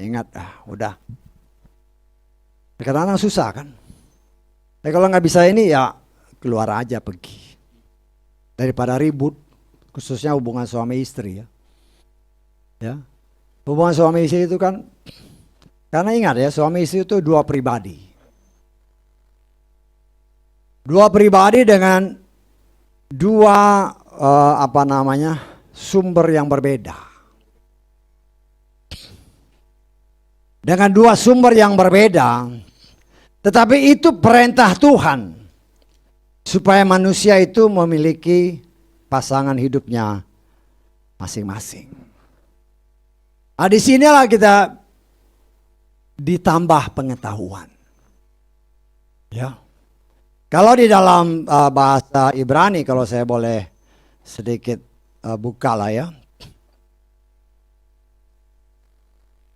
udah. Kadang-kadang susah kan. Tapi kalau nggak bisa ini ya keluar aja pergi. Daripada ribut, khususnya hubungan suami istri ya. Ya. Hubungan suami istri itu kan, karena ingat ya suami istri itu dua pribadi. Dua pribadi dengan dua sumber yang berbeda. Dengan dua sumber yang berbeda, tetapi itu perintah Tuhan supaya manusia itu memiliki pasangan hidupnya masing-masing. Nah, disinilah kita ditambah pengetahuan. Ya. Kalau di dalam bahasa Ibrani, kalau saya boleh sedikit buka lah ya.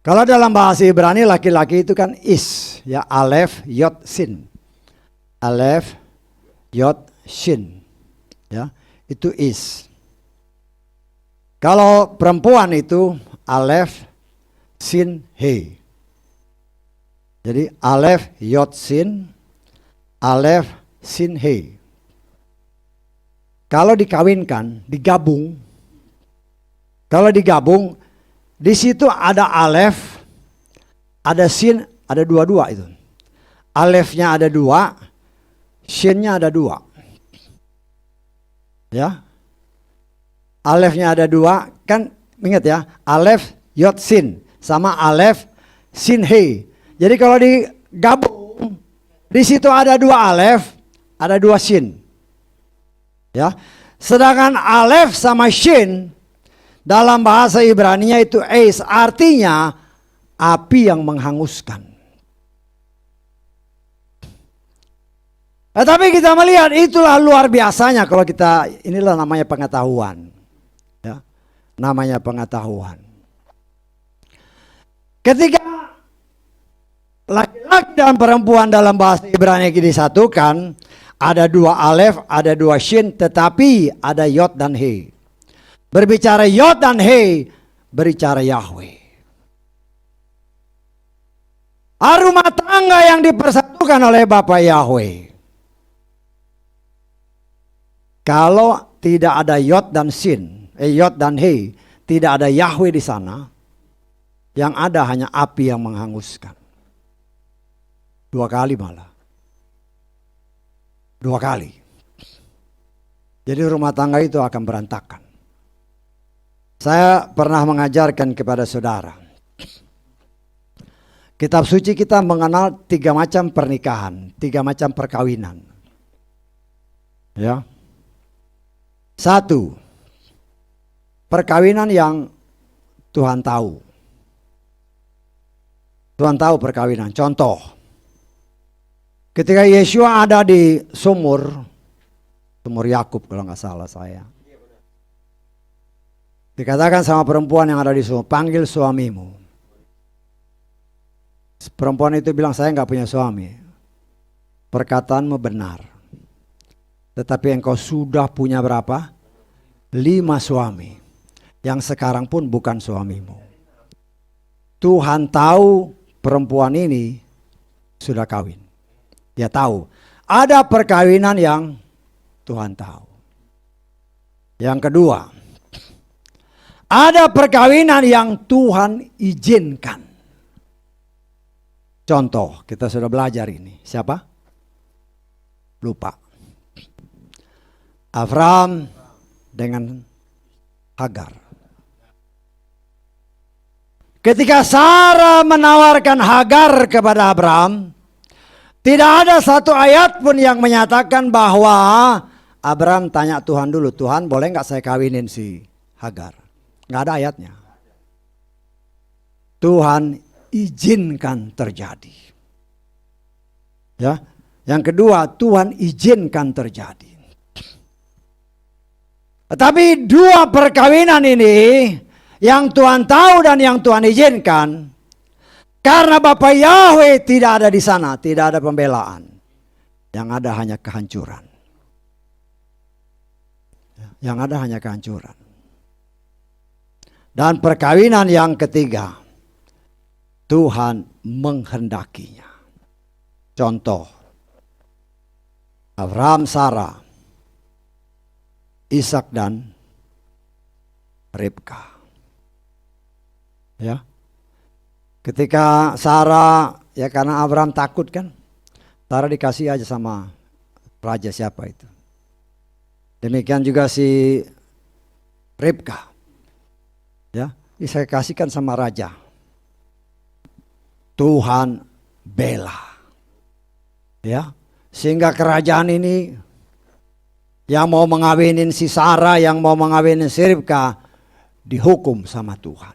Kalau dalam bahasa Ibrani laki-laki itu kan is, ya alef, yod, sin. Alef, yod, shin. Ya, itu is. Kalau perempuan itu alef, sin, he. Jadi alef, yod, sin, alef, sin, he. Kalau dikawinkan, digabung. Kalau digabung, di situ ada alef, ada sin, ada dua-dua itu. Alefnya ada dua, sinnya ada dua. Ya, alefnya ada dua, kan ingat ya, alef, yod, sin, sama alef, sin, he. Jadi kalau digabung, di situ ada dua alef, ada dua sin. Ya, sedangkan alef sama shin dalam bahasa Ibrani-nya itu eis, artinya api yang menghanguskan. Tapi kita melihat itulah luar biasanya kalau kita, inilah namanya pengetahuan. Ya, namanya pengetahuan. Ketika laki-laki dan perempuan dalam bahasa Ibrani disatukan, ada dua alef, ada dua shin, tetapi ada yod dan he. Berbicara yod dan he, berbicara Yahweh. Rumah tangga yang dipersatukan oleh Bapa Yahweh. Kalau tidak ada yod dan sin, yod dan he, tidak ada Yahweh di sana, yang ada hanya api yang menghanguskan. Dua kali malah. Dua kali. Jadi rumah tangga itu akan berantakan. Saya pernah mengajarkan kepada saudara. Kitab suci kita mengenal 3 macam pernikahan, 3 macam perkawinan. Ya. 1. Perkawinan yang Tuhan tahu. Tuhan tahu perkawinan. Contoh. Ketika Yeshua ada di sumur Yakub kalau nggak salah saya. Dikatakan sama perempuan yang ada di sumur, panggil suamimu. Perempuan itu bilang, saya nggak punya suami. Perkataanmu benar. Tetapi engkau sudah punya berapa? 5 suami yang sekarang pun bukan suamimu. Tuhan tahu perempuan ini sudah kawin. Dia tahu. Ada perkawinan yang Tuhan tahu. Yang kedua, ada perkawinan yang Tuhan izinkan. Contoh, kita sudah belajar ini. Siapa? Lupa. Abraham dengan Hagar. Ketika Sarah menawarkan Hagar kepada Abraham, tidak ada satu ayat pun yang menyatakan bahwa Abraham tanya Tuhan dulu, Tuhan boleh nggak saya kawinin si Hagar? Nggak ada ayatnya. Tuhan izinkan terjadi. Ya, yang kedua Tuhan izinkan terjadi. Tetapi 2 perkawinan ini yang Tuhan tahu dan yang Tuhan izinkan, karena Bapa Yahweh tidak ada di sana, tidak ada pembelaan. Yang ada hanya kehancuran. Yang ada hanya kehancuran. Dan perkawinan yang ketiga, Tuhan menghendakinya. Contoh, Abraham, Sarah, Ishak dan Ribka. Ya. Ketika Sarah, ya karena Abraham takut kan, Sarah dikasih aja sama raja siapa itu. Demikian juga si Ribka. Ya, saya kasihkan sama raja. Tuhan bela. Ya, sehingga kerajaan ini yang mau mengawinin si Sarah, yang mau mengawinin si Ribka, dihukum sama Tuhan.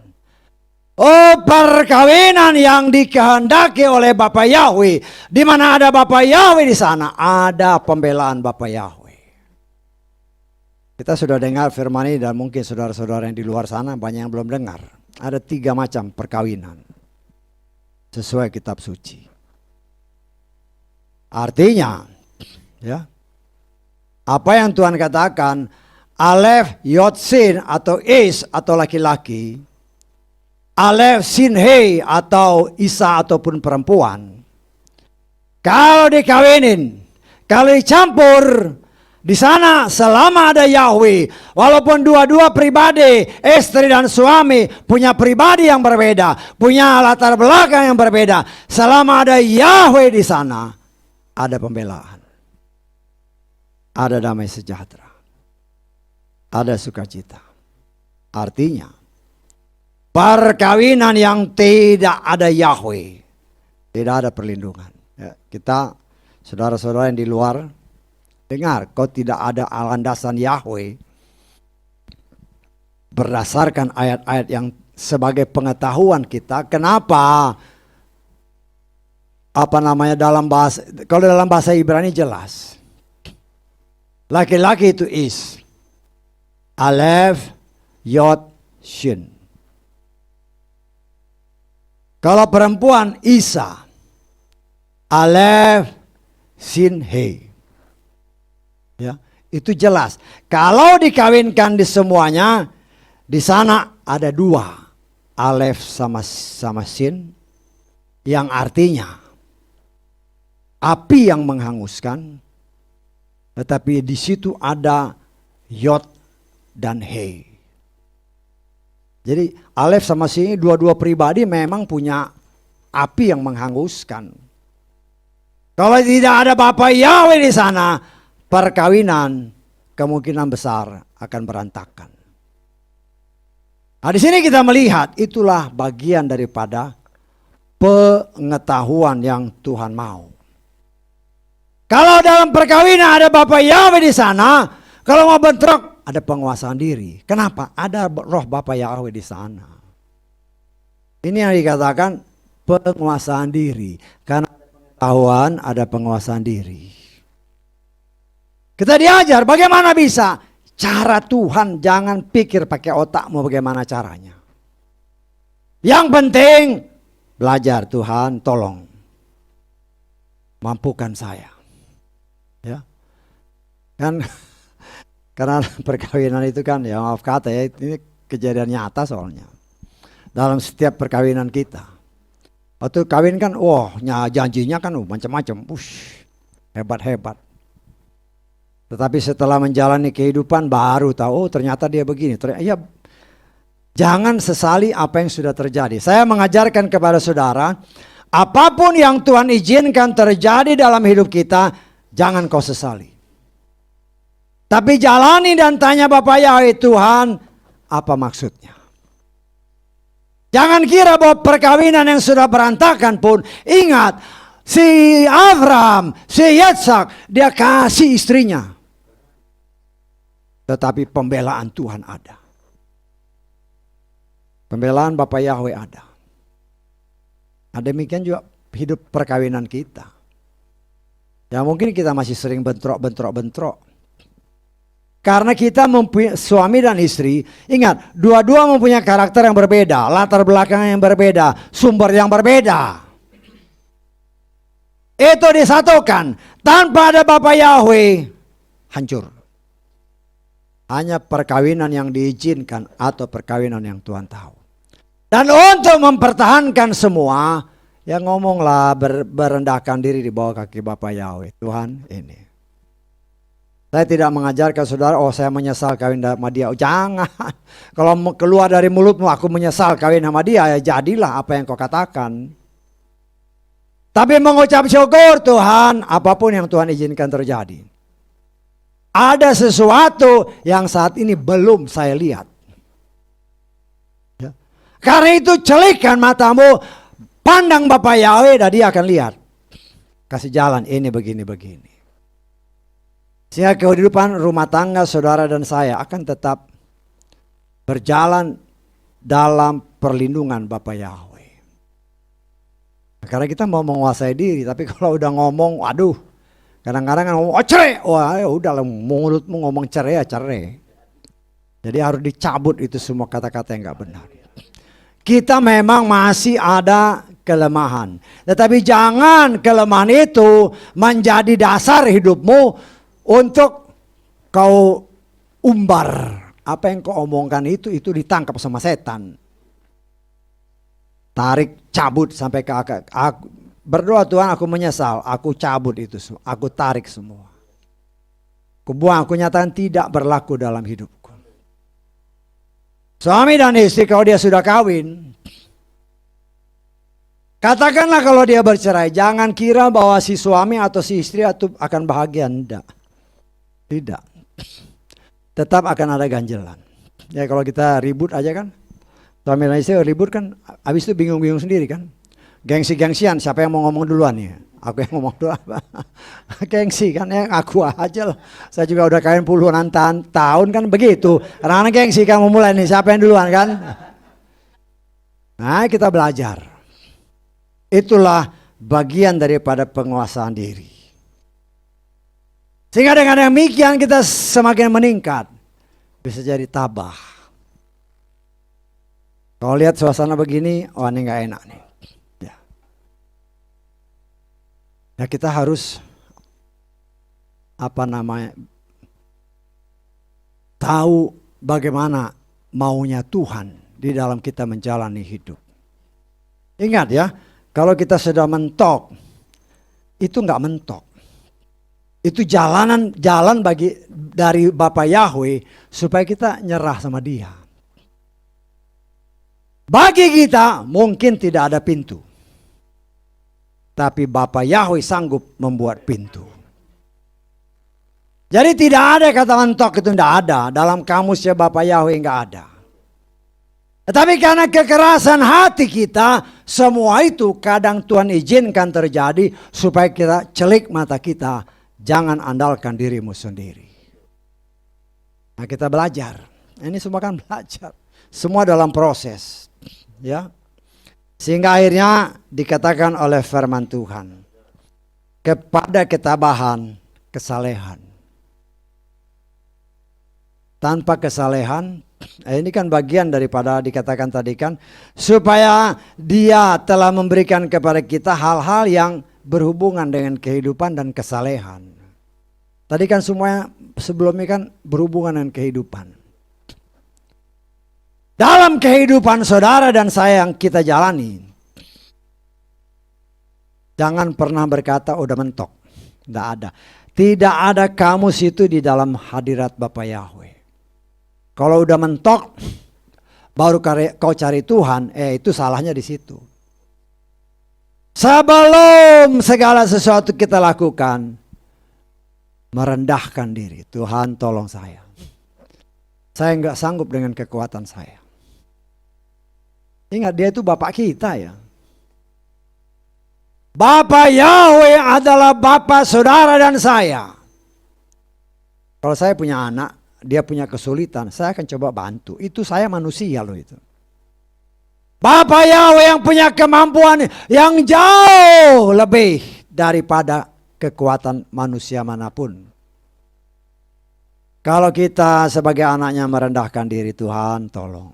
Oh, perkawinan yang dikehendaki oleh Bapa Yahweh. Di mana ada Bapa Yahweh di sana ada pembelaan Bapa Yahweh. Kita sudah dengar firman ini dan mungkin saudara-saudara yang di luar sana banyak yang belum dengar. Ada 3 macam perkawinan sesuai kitab suci. Artinya, ya, apa yang Tuhan katakan, Alef, Yod, Sin atau Is atau laki-laki, Alef, Sin, Hei atau Isa ataupun perempuan. Kalau dikawinin, kalau dicampur, di sana selama ada Yahweh, walaupun dua-dua pribadi, istri dan suami punya pribadi yang berbeda, punya latar belakang yang berbeda, selama ada Yahweh di sana, ada pembelaan, ada damai sejahtera, ada sukacita. Artinya, perkawinan yang tidak ada Yahweh, tidak ada perlindungan. Ya, kita, saudara-saudara yang di luar, dengar, kau tidak ada landasan Yahweh berdasarkan ayat-ayat yang sebagai pengetahuan kita. Kenapa? Dalam bahasa, kalau dalam bahasa Ibrani jelas. Laki-laki itu Is, Alef, Yod, Shin. Kalau perempuan Isa, Alef, Sin, Hei. Ya, itu jelas. Kalau dikawinkan di semuanya, di sana ada 2, Alef sama Sin, yang artinya api yang menghanguskan, tetapi di situ ada Yod dan Hei. Jadi Alef sama Sin, dua-dua pribadi memang punya api yang menghanguskan. Kalau tidak ada Bapa Yahweh di sana, perkawinan kemungkinan besar akan berantakan. Nah, di sini kita melihat itulah bagian daripada pengetahuan yang Tuhan mau. Kalau dalam perkawinan ada Bapa Yahweh di sana, kalau mau bentrok ada penguasaan diri. Kenapa? Ada roh Bapa Yahweh di sana. Ini yang dikatakan penguasaan diri. Karena pengetahuan ada penguasaan diri. Kita diajar bagaimana bisa. Cara Tuhan, jangan pikir pakai otakmu bagaimana caranya. Yang penting belajar, Tuhan tolong mampukan saya. Ya. Karena perkawinan itu kan ya maaf kata ya, ini kejadian nyata soalnya. Dalam setiap perkawinan kita. Waktu kawin kan, janjinya kan macam-macam. Hebat-hebat. Tetapi setelah menjalani kehidupan baru tahu ternyata dia begini. Ya, jangan sesali apa yang sudah terjadi. Saya mengajarkan kepada saudara, apapun yang Tuhan izinkan terjadi dalam hidup kita, jangan kau sesali. Tapi jalani dan tanya Bapak Yahweh, Tuhan, apa maksudnya? Jangan kira bahwa perkawinan yang sudah berantakan pun, ingat, si Abraham, si Yitzhak, dia kasih istrinya. Tetapi pembelaan Tuhan ada. Pembelaan Bapak Yahweh ada. Nah, demikian juga hidup perkawinan kita. Ya mungkin kita masih sering bentrok. Karena kita suami dan istri, ingat, dua-dua mempunyai karakter yang berbeda, latar belakang yang berbeda, sumber yang berbeda. Itu disatukan. Tanpa ada Bapak Yahweh, hancur. Hanya perkawinan yang diizinkan atau perkawinan yang Tuhan tahu. Dan untuk mempertahankan semua, ya ngomonglah, berendahkan diri di bawah kaki Bapak Yahweh. Tuhan ini. Saya tidak mengajarkan saudara, saya menyesal kawin sama dia. Jangan. Kalau keluar dari mulutmu, aku menyesal kawin sama dia, ya jadilah apa yang kau katakan. Tapi mengucap syukur Tuhan, apapun yang Tuhan izinkan terjadi. Ada sesuatu yang saat ini belum saya lihat. Ya. Karena itu celikkan matamu, pandang Bapak Yahweh dan dia akan lihat. Kasih jalan ini begini. Sehingga kehidupan rumah tangga saudara dan saya akan tetap berjalan dalam perlindungan Bapak Yahweh. Karena kita mau menguasai diri, tapi kalau udah ngomong, waduh, kadang-kadang kan ngomong, cerai, ya udah lah, mulutmu ngomong cerai ya cerai. Jadi harus dicabut itu semua kata-kata yang gak benar. Kita memang masih ada kelemahan, tetapi jangan kelemahan itu menjadi dasar hidupmu untuk kau umbar. Apa yang kau omongkan itu ditangkap sama setan. Tarik, cabut sampai ke akar. Berdoa, Tuhan, aku menyesal, aku cabut itu semua, aku tarik semua. Aku buang, aku nyatakan tidak berlaku dalam hidupku. Suami dan istri kalau dia sudah kawin, katakanlah kalau dia bercerai, jangan kira bahwa si suami atau si istri akan bahagia, enggak. Tidak. Tetap akan ada ganjelan. Ya kalau kita ribut aja kan, suami dan istri ribut kan, habis itu bingung-bingung sendiri kan. Gengsi-gengsian, siapa yang mau ngomong duluan nih? Aku yang ngomong duluan. Gengsi kan, ya aku aja lah. Saya juga udah kawin puluhan tahun kan begitu. Karena gengsi kamu mulai nih, siapa yang duluan kan? Nah kita belajar. Itulah bagian daripada penguasaan diri. Sehingga dengan demikian kita semakin meningkat. Bisa jadi tabah. Kalau lihat suasana begini, ini gak enak nih. Ya kita harus tahu bagaimana maunya Tuhan di dalam kita menjalani hidup. Ingat ya, kalau kita sudah mentok, itu gak mentok. Itu jalan dari Bapak Yahweh supaya kita nyerah sama dia. Bagi kita mungkin tidak ada pintu. Tapi Bapak Yahweh sanggup membuat pintu. Jadi tidak ada kata mentok, itu tidak ada. Dalam kamusnya Bapak Yahweh enggak ada. Tetapi karena kekerasan hati kita, semua itu kadang Tuhan izinkan terjadi supaya kita celik mata kita. Jangan andalkan dirimu sendiri. Nah kita belajar. Ini semua kan belajar. Semua dalam proses. Ya. Sehingga akhirnya dikatakan oleh firman Tuhan. Kepada ketabahan, kesalehan. Tanpa kesalehan, ini kan bagian daripada dikatakan tadi kan. Supaya dia telah memberikan kepada kita hal-hal yang berhubungan dengan kehidupan dan kesalehan. Tadi kan semuanya sebelumnya kan berhubungan dengan kehidupan. Dalam kehidupan saudara dan saya yang kita jalani, jangan pernah berkata udah mentok. Tidak ada. Tidak ada kamus itu di dalam hadirat Bapa Yahweh. Kalau udah mentok, baru kau cari Tuhan, itu salahnya di situ. Sebelum segala sesuatu kita lakukan, merendahkan diri. Tuhan tolong saya. Saya nggak sanggup dengan kekuatan saya. Ingat, dia itu Bapak kita ya. Bapak Yahweh adalah Bapak saudara dan saya. Kalau saya punya anak, dia punya kesulitan, saya akan coba bantu. Itu saya manusia loh itu. Bapak Yahweh yang punya kemampuan yang jauh lebih daripada kekuatan manusia manapun. Kalau kita sebagai anaknya merendahkan diri, Tuhan tolong.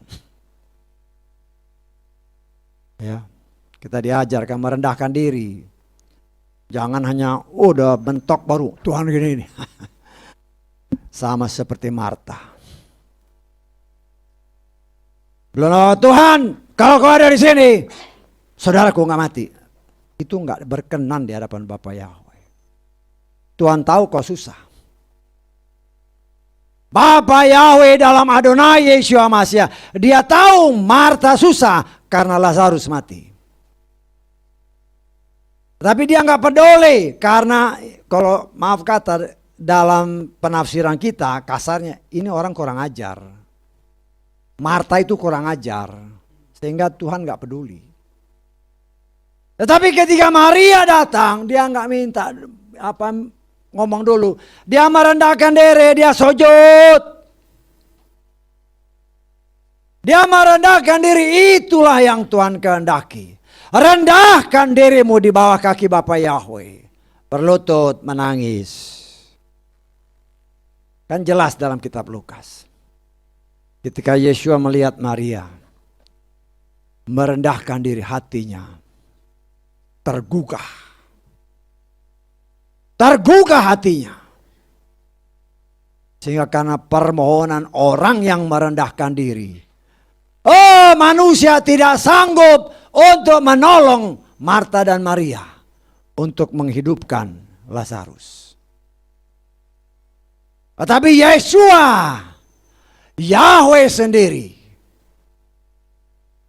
Ya, kita diajarkan merendahkan diri. Jangan hanya udah bentok baru Tuhan gini nih. Sama seperti Marta. Belum, Tuhan, kalau kau ada di sini, saudaraku nggak mati. Itu nggak berkenan di hadapan Bapa Yahweh. Tuhan tahu kau susah. Bapa Yahweh dalam Adonai Yesus Masya, dia tahu Marta susah karena Lazarus mati. Tapi dia nggak peduli karena kalau maaf kata dalam penafsiran kita kasarnya ini orang kurang ajar. Marta itu kurang ajar sehingga Tuhan nggak peduli. Tetapi ketika Maria datang, dia nggak minta ngomong dulu. Dia merendahkan diri, dia sujud. Dia merendahkan diri, itulah yang Tuhan kehendaki. Rendahkan dirimu di bawah kaki Bapa Yahweh. Berlutut menangis. Kan jelas dalam kitab Lukas. Ketika Yesua melihat Maria merendahkan diri, hatinya tergugah. Tergugah hatinya. Sehingga karena permohonan orang yang merendahkan diri. Oh, manusia tidak sanggup untuk menolong Marta dan Maria untuk menghidupkan Lazarus. Tetapi Yesua, Yahweh sendiri,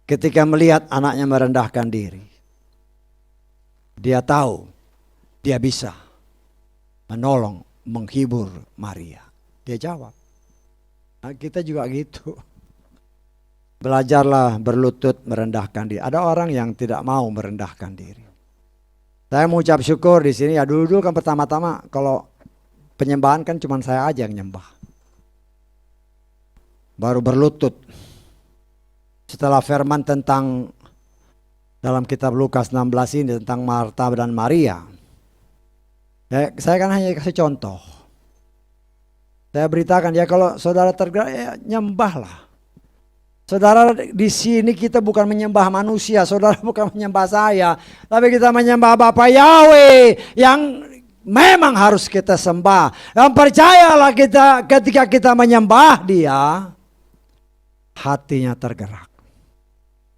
ketika melihat anaknya merendahkan diri, dia tahu dia bisa menolong, menghibur Maria. Dia jawab. Nah, kita juga gitu. Belajarlah berlutut merendahkan diri. Ada orang yang tidak mau merendahkan diri. Saya mengucap syukur di sini ya, dulu kan pertama-tama kalau penyembahan kan cuma saya aja yang nyembah. Baru berlutut. Setelah firman tentang dalam kitab Lukas 16 ini tentang Marta dan Maria. Saya kan hanya kasih contoh. Saya beritakan ya, kalau saudara tergerak ya nyembahlah. Saudara, di sini kita bukan menyembah manusia, saudara bukan menyembah saya, tapi kita menyembah Bapa Yahweh yang memang harus kita sembah. Dan percayalah kita ketika kita menyembah Dia, hatinya tergerak.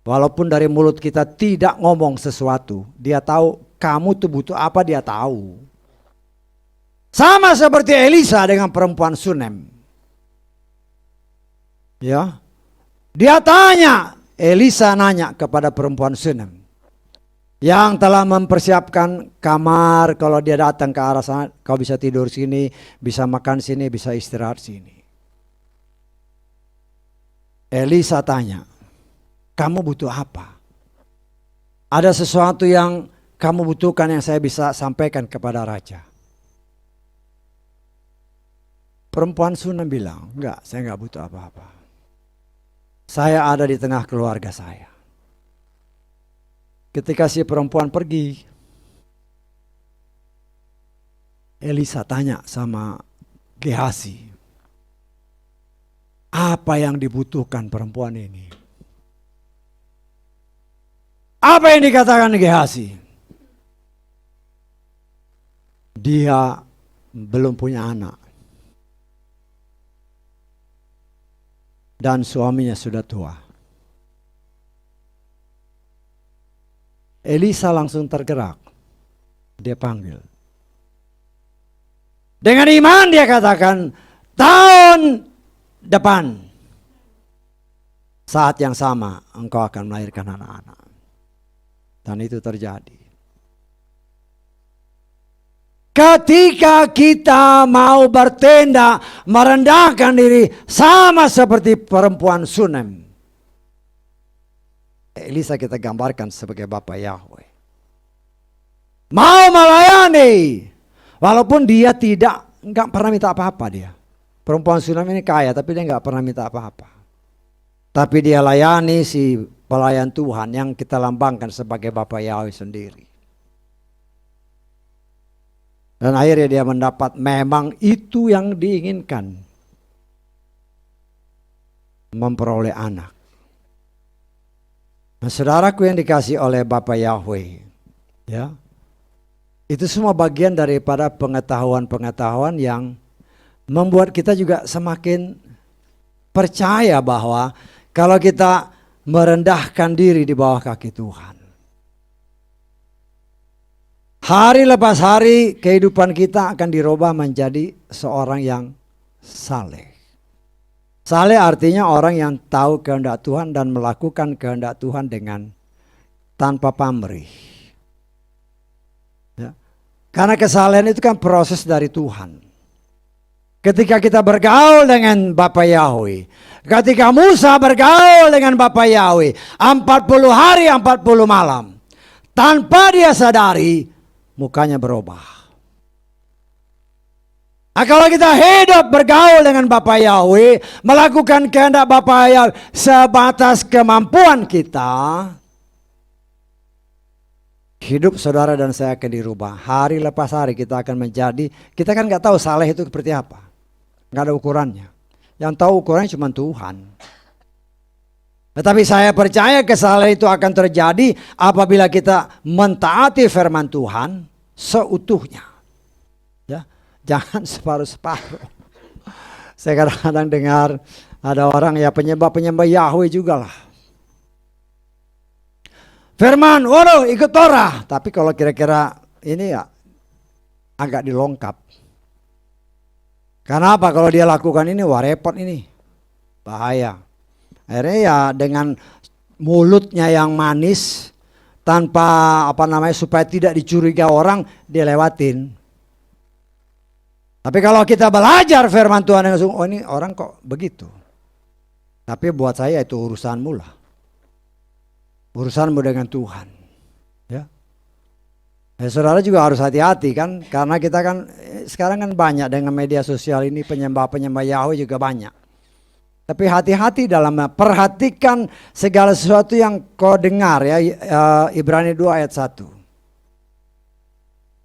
Walaupun dari mulut kita tidak ngomong sesuatu, Dia tahu kamu tuh butuh apa, Dia tahu. Sama seperti Elisa dengan perempuan Sunem. Ya. Dia tanya, Elisa nanya kepada perempuan Sunem yang telah mempersiapkan kamar, kalau dia datang ke arah sana, kau bisa tidur sini, bisa makan sini, bisa istirahat sini. Elisa tanya, kamu butuh apa? Ada sesuatu yang kamu butuhkan yang saya bisa sampaikan kepada raja? Perempuan Sunem bilang, enggak, saya enggak butuh apa-apa. Saya ada di tengah keluarga saya. Ketika si perempuan pergi, Elisa tanya sama Gehazi, apa yang dibutuhkan perempuan ini? Apa yang dikatakan Gehazi? Dia belum punya anak. Dan suaminya sudah tua. Elisa langsung tergerak. Dia panggil. Dengan iman dia katakan, tahun depan saat yang sama engkau akan melahirkan anak-anak. Dan itu terjadi. Ketika kita mau bertindak merendahkan diri sama seperti perempuan Sunem, Elisa kita gambarkan sebagai Bapa Yahweh. Mau melayani walaupun dia nggak pernah minta apa-apa dia. Perempuan Sunem ini kaya tapi dia nggak pernah minta apa-apa. Tapi dia layani si pelayan Tuhan yang kita lambangkan sebagai Bapa Yahweh sendiri. Dan akhirnya dia mendapat memang itu yang diinginkan. Memperoleh anak. Nah, saudaraku yang dikasih oleh Bapa Yahweh. Ya, itu semua bagian daripada pengetahuan-pengetahuan yang membuat kita juga semakin percaya bahwa kalau kita merendahkan diri di bawah kaki Tuhan, hari lepas hari kehidupan kita akan dirubah menjadi seorang yang saleh. Saleh artinya orang yang tahu kehendak Tuhan dan melakukan kehendak Tuhan dengan tanpa pamrih. Ya. Karena kesalehan itu kan proses dari Tuhan. Ketika kita bergaul dengan Bapa Yahweh, ketika Musa bergaul dengan Bapa Yahweh 40 hari 40 malam, tanpa dia sadari mukanya berubah. Nah, kalau kita hidup bergaul dengan Bapa Yahweh, melakukan kehendak Bapa Yahweh sebatas kemampuan kita, hidup saudara dan saya akan dirubah. Hari lepas hari kita akan menjadi, kita kan nggak tahu saleh itu seperti apa, nggak ada ukurannya. Yang tahu ukurannya cuma Tuhan. Tetapi saya percaya kesalahan itu akan terjadi apabila kita mentaati firman Tuhan seutuhnya. Ya, jangan separuh-separuh. Saya kadang-kadang dengar ada orang ya penyembah-penyembah Yahweh juga lah. Firman, waduh ikut Torah. Tapi kalau kira-kira ini ya agak dilongkap. Karena apa? Kalau dia lakukan ini, wah repot ini. Bahaya. Akhirnya ya dengan mulutnya yang manis, tanpa supaya tidak dicurigai orang, dia lewatin. Tapi kalau kita belajar firman Tuhan dengan sungguh, oh ini orang kok begitu. Tapi buat saya itu urusanmu lah. Urusanmu dengan Tuhan. Ya. Saudara juga harus hati-hati kan, karena kita kan sekarang kan banyak dengan media sosial ini penyembah-penyembah Yahweh juga banyak. Tapi hati-hati dalam perhatikan segala sesuatu yang kau dengar ya, Ibrani 2 ayat 1.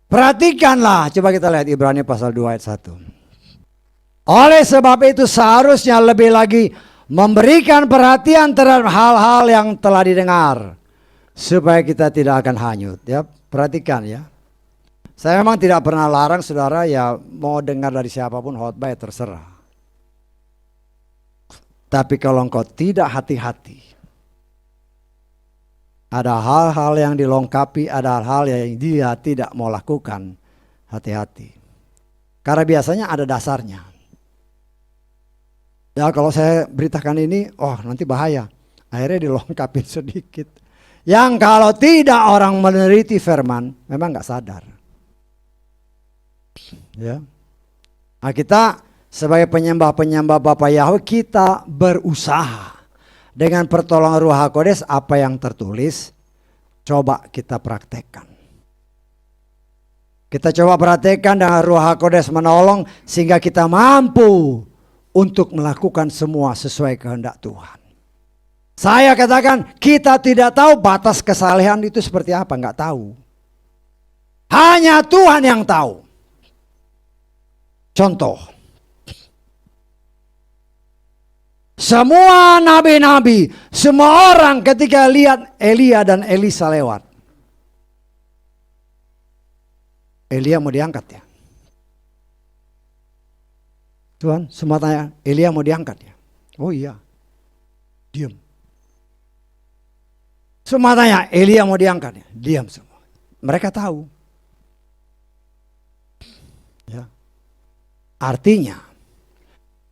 Perhatikanlah, coba kita lihat Ibrani pasal 2 ayat 1. Oleh sebab itu seharusnya lebih lagi memberikan perhatian terhadap hal-hal yang telah didengar, supaya kita tidak akan hanyut. Ya, perhatikan ya. Saya memang tidak pernah larang saudara ya mau dengar dari siapapun khotbah ya terserah. Tapi kalau engkau tidak hati-hati, ada hal-hal yang dilengkapi, ada hal-hal yang dia tidak mau lakukan, hati-hati. Karena biasanya ada dasarnya. Ya kalau saya beritakan ini, oh nanti bahaya. Akhirnya dilengkapi sedikit. Yang kalau tidak orang meneliti firman, memang gak sadar. Ya. Nah kita sebagai penyembah-penyembah Bapa Yahweh, kita berusaha dengan pertolongan Ruh HaKodes apa yang tertulis, coba kita praktekkan. Kita coba praktekkan dengan Ruh HaKodes menolong sehingga kita mampu untuk melakukan semua sesuai kehendak Tuhan. Saya katakan kita tidak tahu batas kesalehan itu seperti apa, nggak tahu. Hanya Tuhan yang tahu. Contoh, semua nabi-nabi, semua orang ketika lihat Elia dan Elisa lewat, Elia mau diangkat ya. Tuhan, semua tanya, Elia mau diangkat ya? Oh iya. Diam. Semua tanya, Elia mau diangkat ya? Diam semua. Mereka tahu. Ya. Artinya,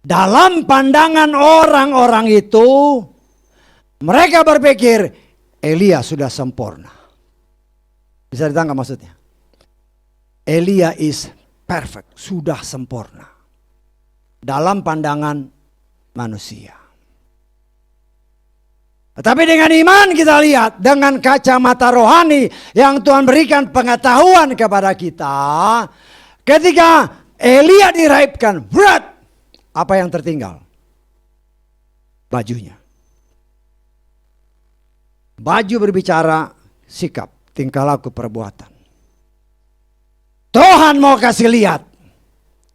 dalam pandangan orang-orang itu, mereka berpikir Elia sudah sempurna. Bisa ditangkap maksudnya? Elia is perfect, sudah sempurna. Dalam pandangan manusia. Tetapi dengan iman kita lihat, dengan kacamata rohani yang Tuhan berikan pengetahuan kepada kita, ketika Elia diraibkan, berat, apa yang tertinggal? Bajunya. Baju berbicara, sikap, tingkah laku, perbuatan. Tuhan mau kasih lihat,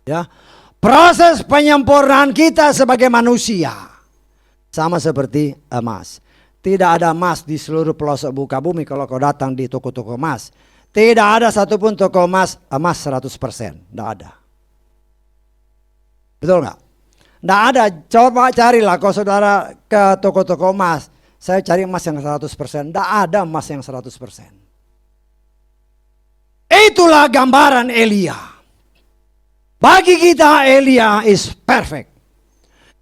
ya, proses penyempurnaan kita sebagai manusia sama seperti emas. Tidak ada emas di seluruh pelosok muka bumi kalau kau datang di toko-toko emas. Tidak ada satupun toko emas 100%. Tidak ada. Betul nggak? Tidak ada. Coba carilah kalau saudara ke toko-toko emas. Saya cari emas yang 100%. Tidak ada emas yang 100%. Itulah gambaran Elia. Bagi kita Elia is perfect.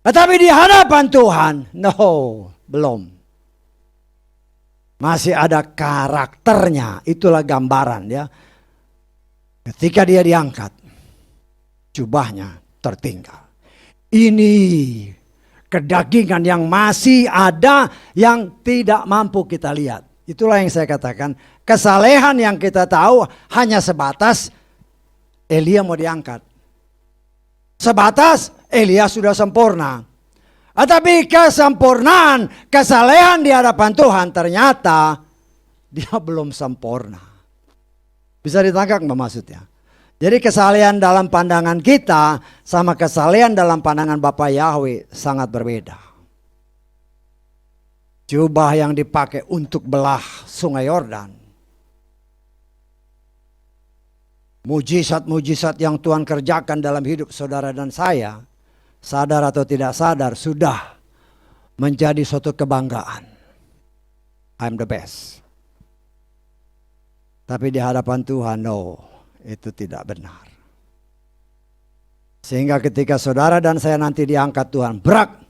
Tetapi di hadapan Tuhan, no, belum. Masih ada karakternya, itulah gambaran ya. Ketika dia diangkat, jubahnya tertinggal. Ini kedagingan yang masih ada yang tidak mampu kita lihat. Itulah yang saya katakan, kesalehan yang kita tahu hanya sebatas Elia mau diangkat. Sebatas Elia sudah sempurna. Tetapi kesempurnaan, kesalehan di hadapan Tuhan ternyata dia belum sempurna. Bisa ditangkap nggak maksudnya? Jadi kesalehan dalam pandangan kita sama kesalehan dalam pandangan Bapa Yahweh sangat berbeda. Jubah yang dipakai untuk belah sungai Yordan. Mujizat-mujizat yang Tuhan kerjakan dalam hidup saudara dan saya, sadar atau tidak sadar, sudah menjadi suatu kebanggaan. I'm the best. Tapi di hadapan Tuhan, no, itu tidak benar. Sehingga ketika saudara dan saya nanti diangkat Tuhan, brak,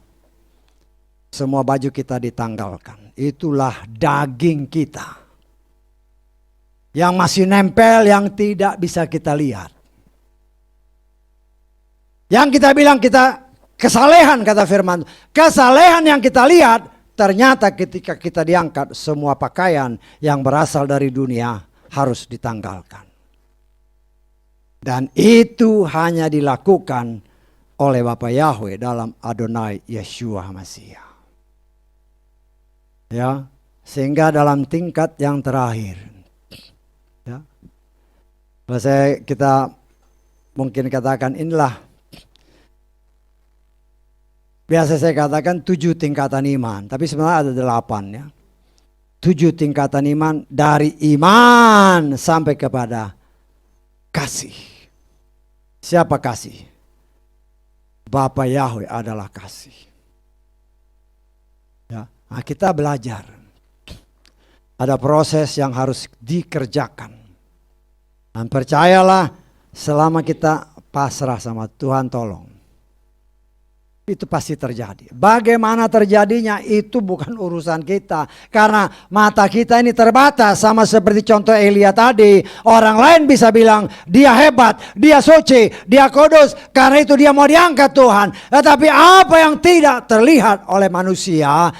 semua baju kita ditanggalkan. Itulah daging kita. Yang masih nempel, yang tidak bisa kita lihat. Yang kita bilang kita kesalehan, kata firman. Kesalehan yang kita lihat, ternyata ketika kita diangkat, semua pakaian yang berasal dari dunia harus ditanggalkan. Dan itu hanya dilakukan oleh Bapa Yahweh dalam Adonai Yeshua Mashiach. Ya, sehingga dalam tingkat yang terakhir, ya, kita mungkin katakan inilah, biasa saya katakan 7 tingkatan iman, tapi sebenarnya ada 8 ya. 7 tingkatan iman, dari iman sampai kepada kasih. Siapa kasih? Bapa Yahweh adalah kasih. Ya, nah kita belajar. Ada proses yang harus dikerjakan. Dan percayalah, selama kita pasrah sama Tuhan, tolong, itu pasti terjadi. Bagaimana terjadinya itu bukan urusan kita. Karena mata kita ini terbatas, sama seperti contoh Elia tadi. Orang lain bisa bilang dia hebat, dia suci, dia kudus, karena itu dia mau diangkat Tuhan. Tetapi apa yang tidak terlihat oleh manusia,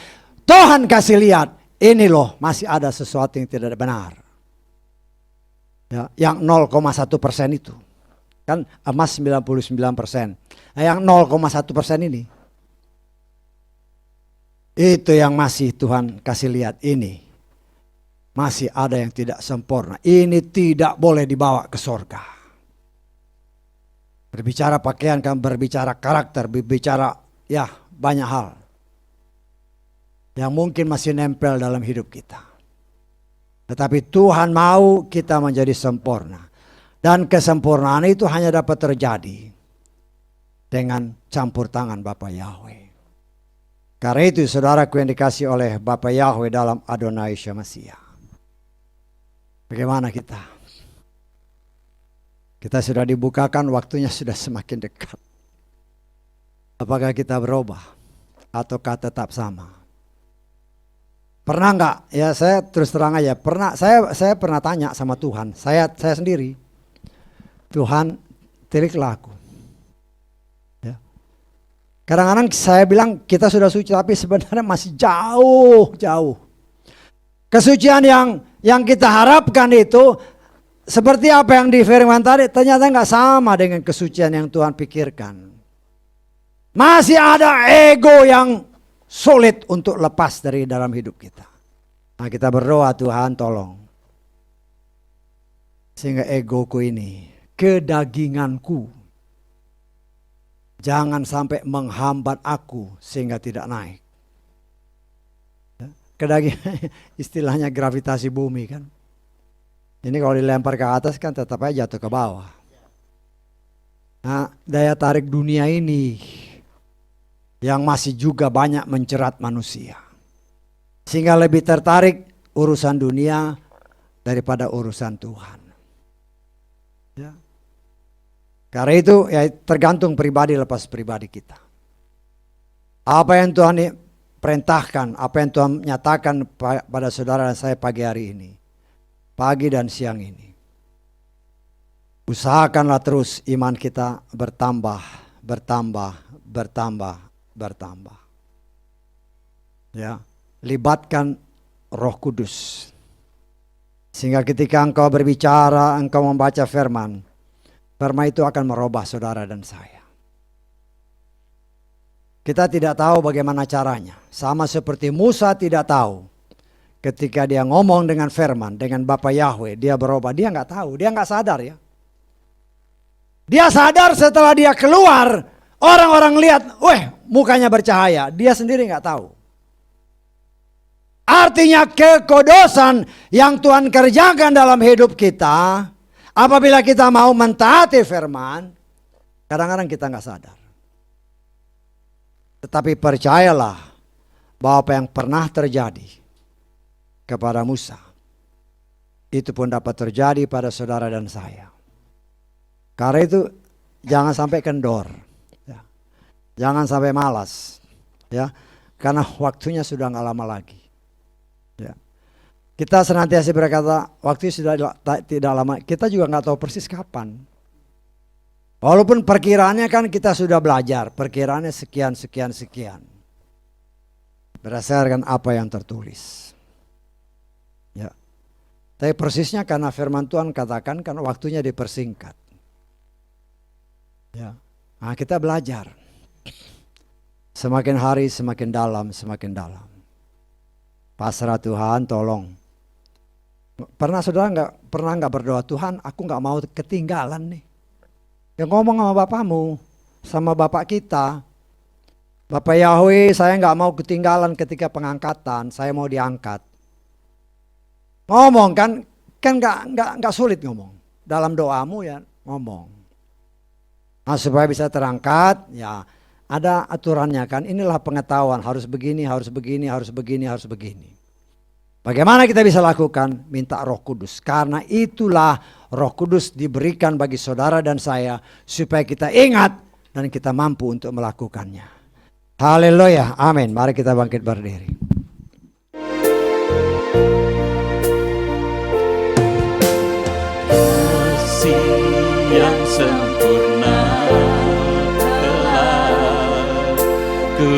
Tuhan kasih lihat, ini loh masih ada sesuatu yang tidak benar. Ya, yang 0,1% itu. Kan emas 99%. Nah, yang 0,1% ini, itu yang masih Tuhan kasih lihat, ini masih ada yang tidak sempurna. Ini tidak boleh dibawa ke surga. Berbicara pakaian kan, berbicara karakter, berbicara ya banyak hal yang mungkin masih nempel dalam hidup kita. Tetapi Tuhan mau kita menjadi sempurna. Dan kesempurnaan itu hanya dapat terjadi dengan campur tangan Bapa Yahweh. Karena itu saudaraku yang dikasih oleh Bapa Yahweh dalam Adonai Syamasiah. Bagaimana kita? Kita sudah dibukakan, waktunya sudah semakin dekat. Apakah kita berubah ataukah tetap sama? Pernah enggak? Ya saya terus terang aja, saya pernah tanya sama Tuhan, saya sendiri. Tuhan, tiliklah aku. Ya. Kadang-kadang saya bilang kita sudah suci, tapi sebenarnya masih jauh. Kesucian yang kita harapkan itu seperti apa yang di firman tadi, ternyata enggak sama dengan kesucian yang Tuhan pikirkan. Masih ada ego yang sulit untuk lepas dari dalam hidup kita. Nah, kita berdoa, Tuhan tolong. Sehingga egoku ini, kedaginganku, jangan sampai menghambat aku sehingga tidak naik. Kedagingan istilahnya gravitasi bumi kan. Ini kalau dilempar ke atas kan tetap aja jatuh ke bawah. Nah, daya tarik dunia ini yang masih juga banyak menjerat manusia. Sehingga lebih tertarik urusan dunia daripada urusan Tuhan. Ya. Karena itu ya tergantung pribadi lepas pribadi kita. Apa yang Tuhan perintahkan, apa yang Tuhan nyatakan pada saudara dan saya pagi hari ini. Pagi dan siang ini. Usahakanlah terus iman kita bertambah. Ya, libatkan Roh Kudus. Sehingga ketika engkau berbicara, engkau membaca firman itu akan merubah saudara dan saya. Kita tidak tahu bagaimana caranya. Sama seperti Musa tidak tahu. Ketika dia ngomong dengan firman, dengan Bapa Yahweh, dia berubah. Dia nggak tahu, dia nggak sadar ya. Dia sadar setelah dia keluar, orang-orang lihat, mukanya bercahaya. Dia sendiri nggak tahu. Artinya kekudusan yang Tuhan kerjakan dalam hidup kita, apabila kita mau mentaati firman, kadang-kadang kita nggak sadar. Tetapi percayalah bahwa apa yang pernah terjadi kepada Musa, itu pun dapat terjadi pada saudara dan saya. Karena itu jangan sampai kendor, ya. Jangan sampai malas, ya, karena waktunya sudah nggak lama lagi. Ya. Kita senantiasa berkata waktu sudah tidak lama. Kita juga nggak tahu persis kapan. Walaupun perkiraannya kan kita sudah belajar, perkiraannya sekian. Berdasarkan apa yang tertulis. Ya. Tapi persisnya karena firman Tuhan katakan karena waktunya dipersingkat. Ya. Nah, kita belajar. Semakin hari semakin dalam. Pasrah Tuhan, tolong. Pernah saudara nggak berdoa, Tuhan aku nggak mau ketinggalan nih. Yang ngomong sama Bapamu, sama Bapak kita. Bapak Yahweh, saya nggak mau ketinggalan ketika pengangkatan, saya mau diangkat. Ngomong kan nggak sulit ngomong. Dalam doamu ya ngomong. Nah, supaya bisa terangkat, ya ada aturannya kan. Inilah pengetahuan, harus begini. Bagaimana kita bisa lakukan? Minta Roh Kudus. Karena itulah Roh Kudus diberikan bagi saudara dan saya supaya kita ingat dan kita mampu untuk melakukannya. Haleluya, amin. Mari kita bangkit berdiri. Yang sempurna telah ku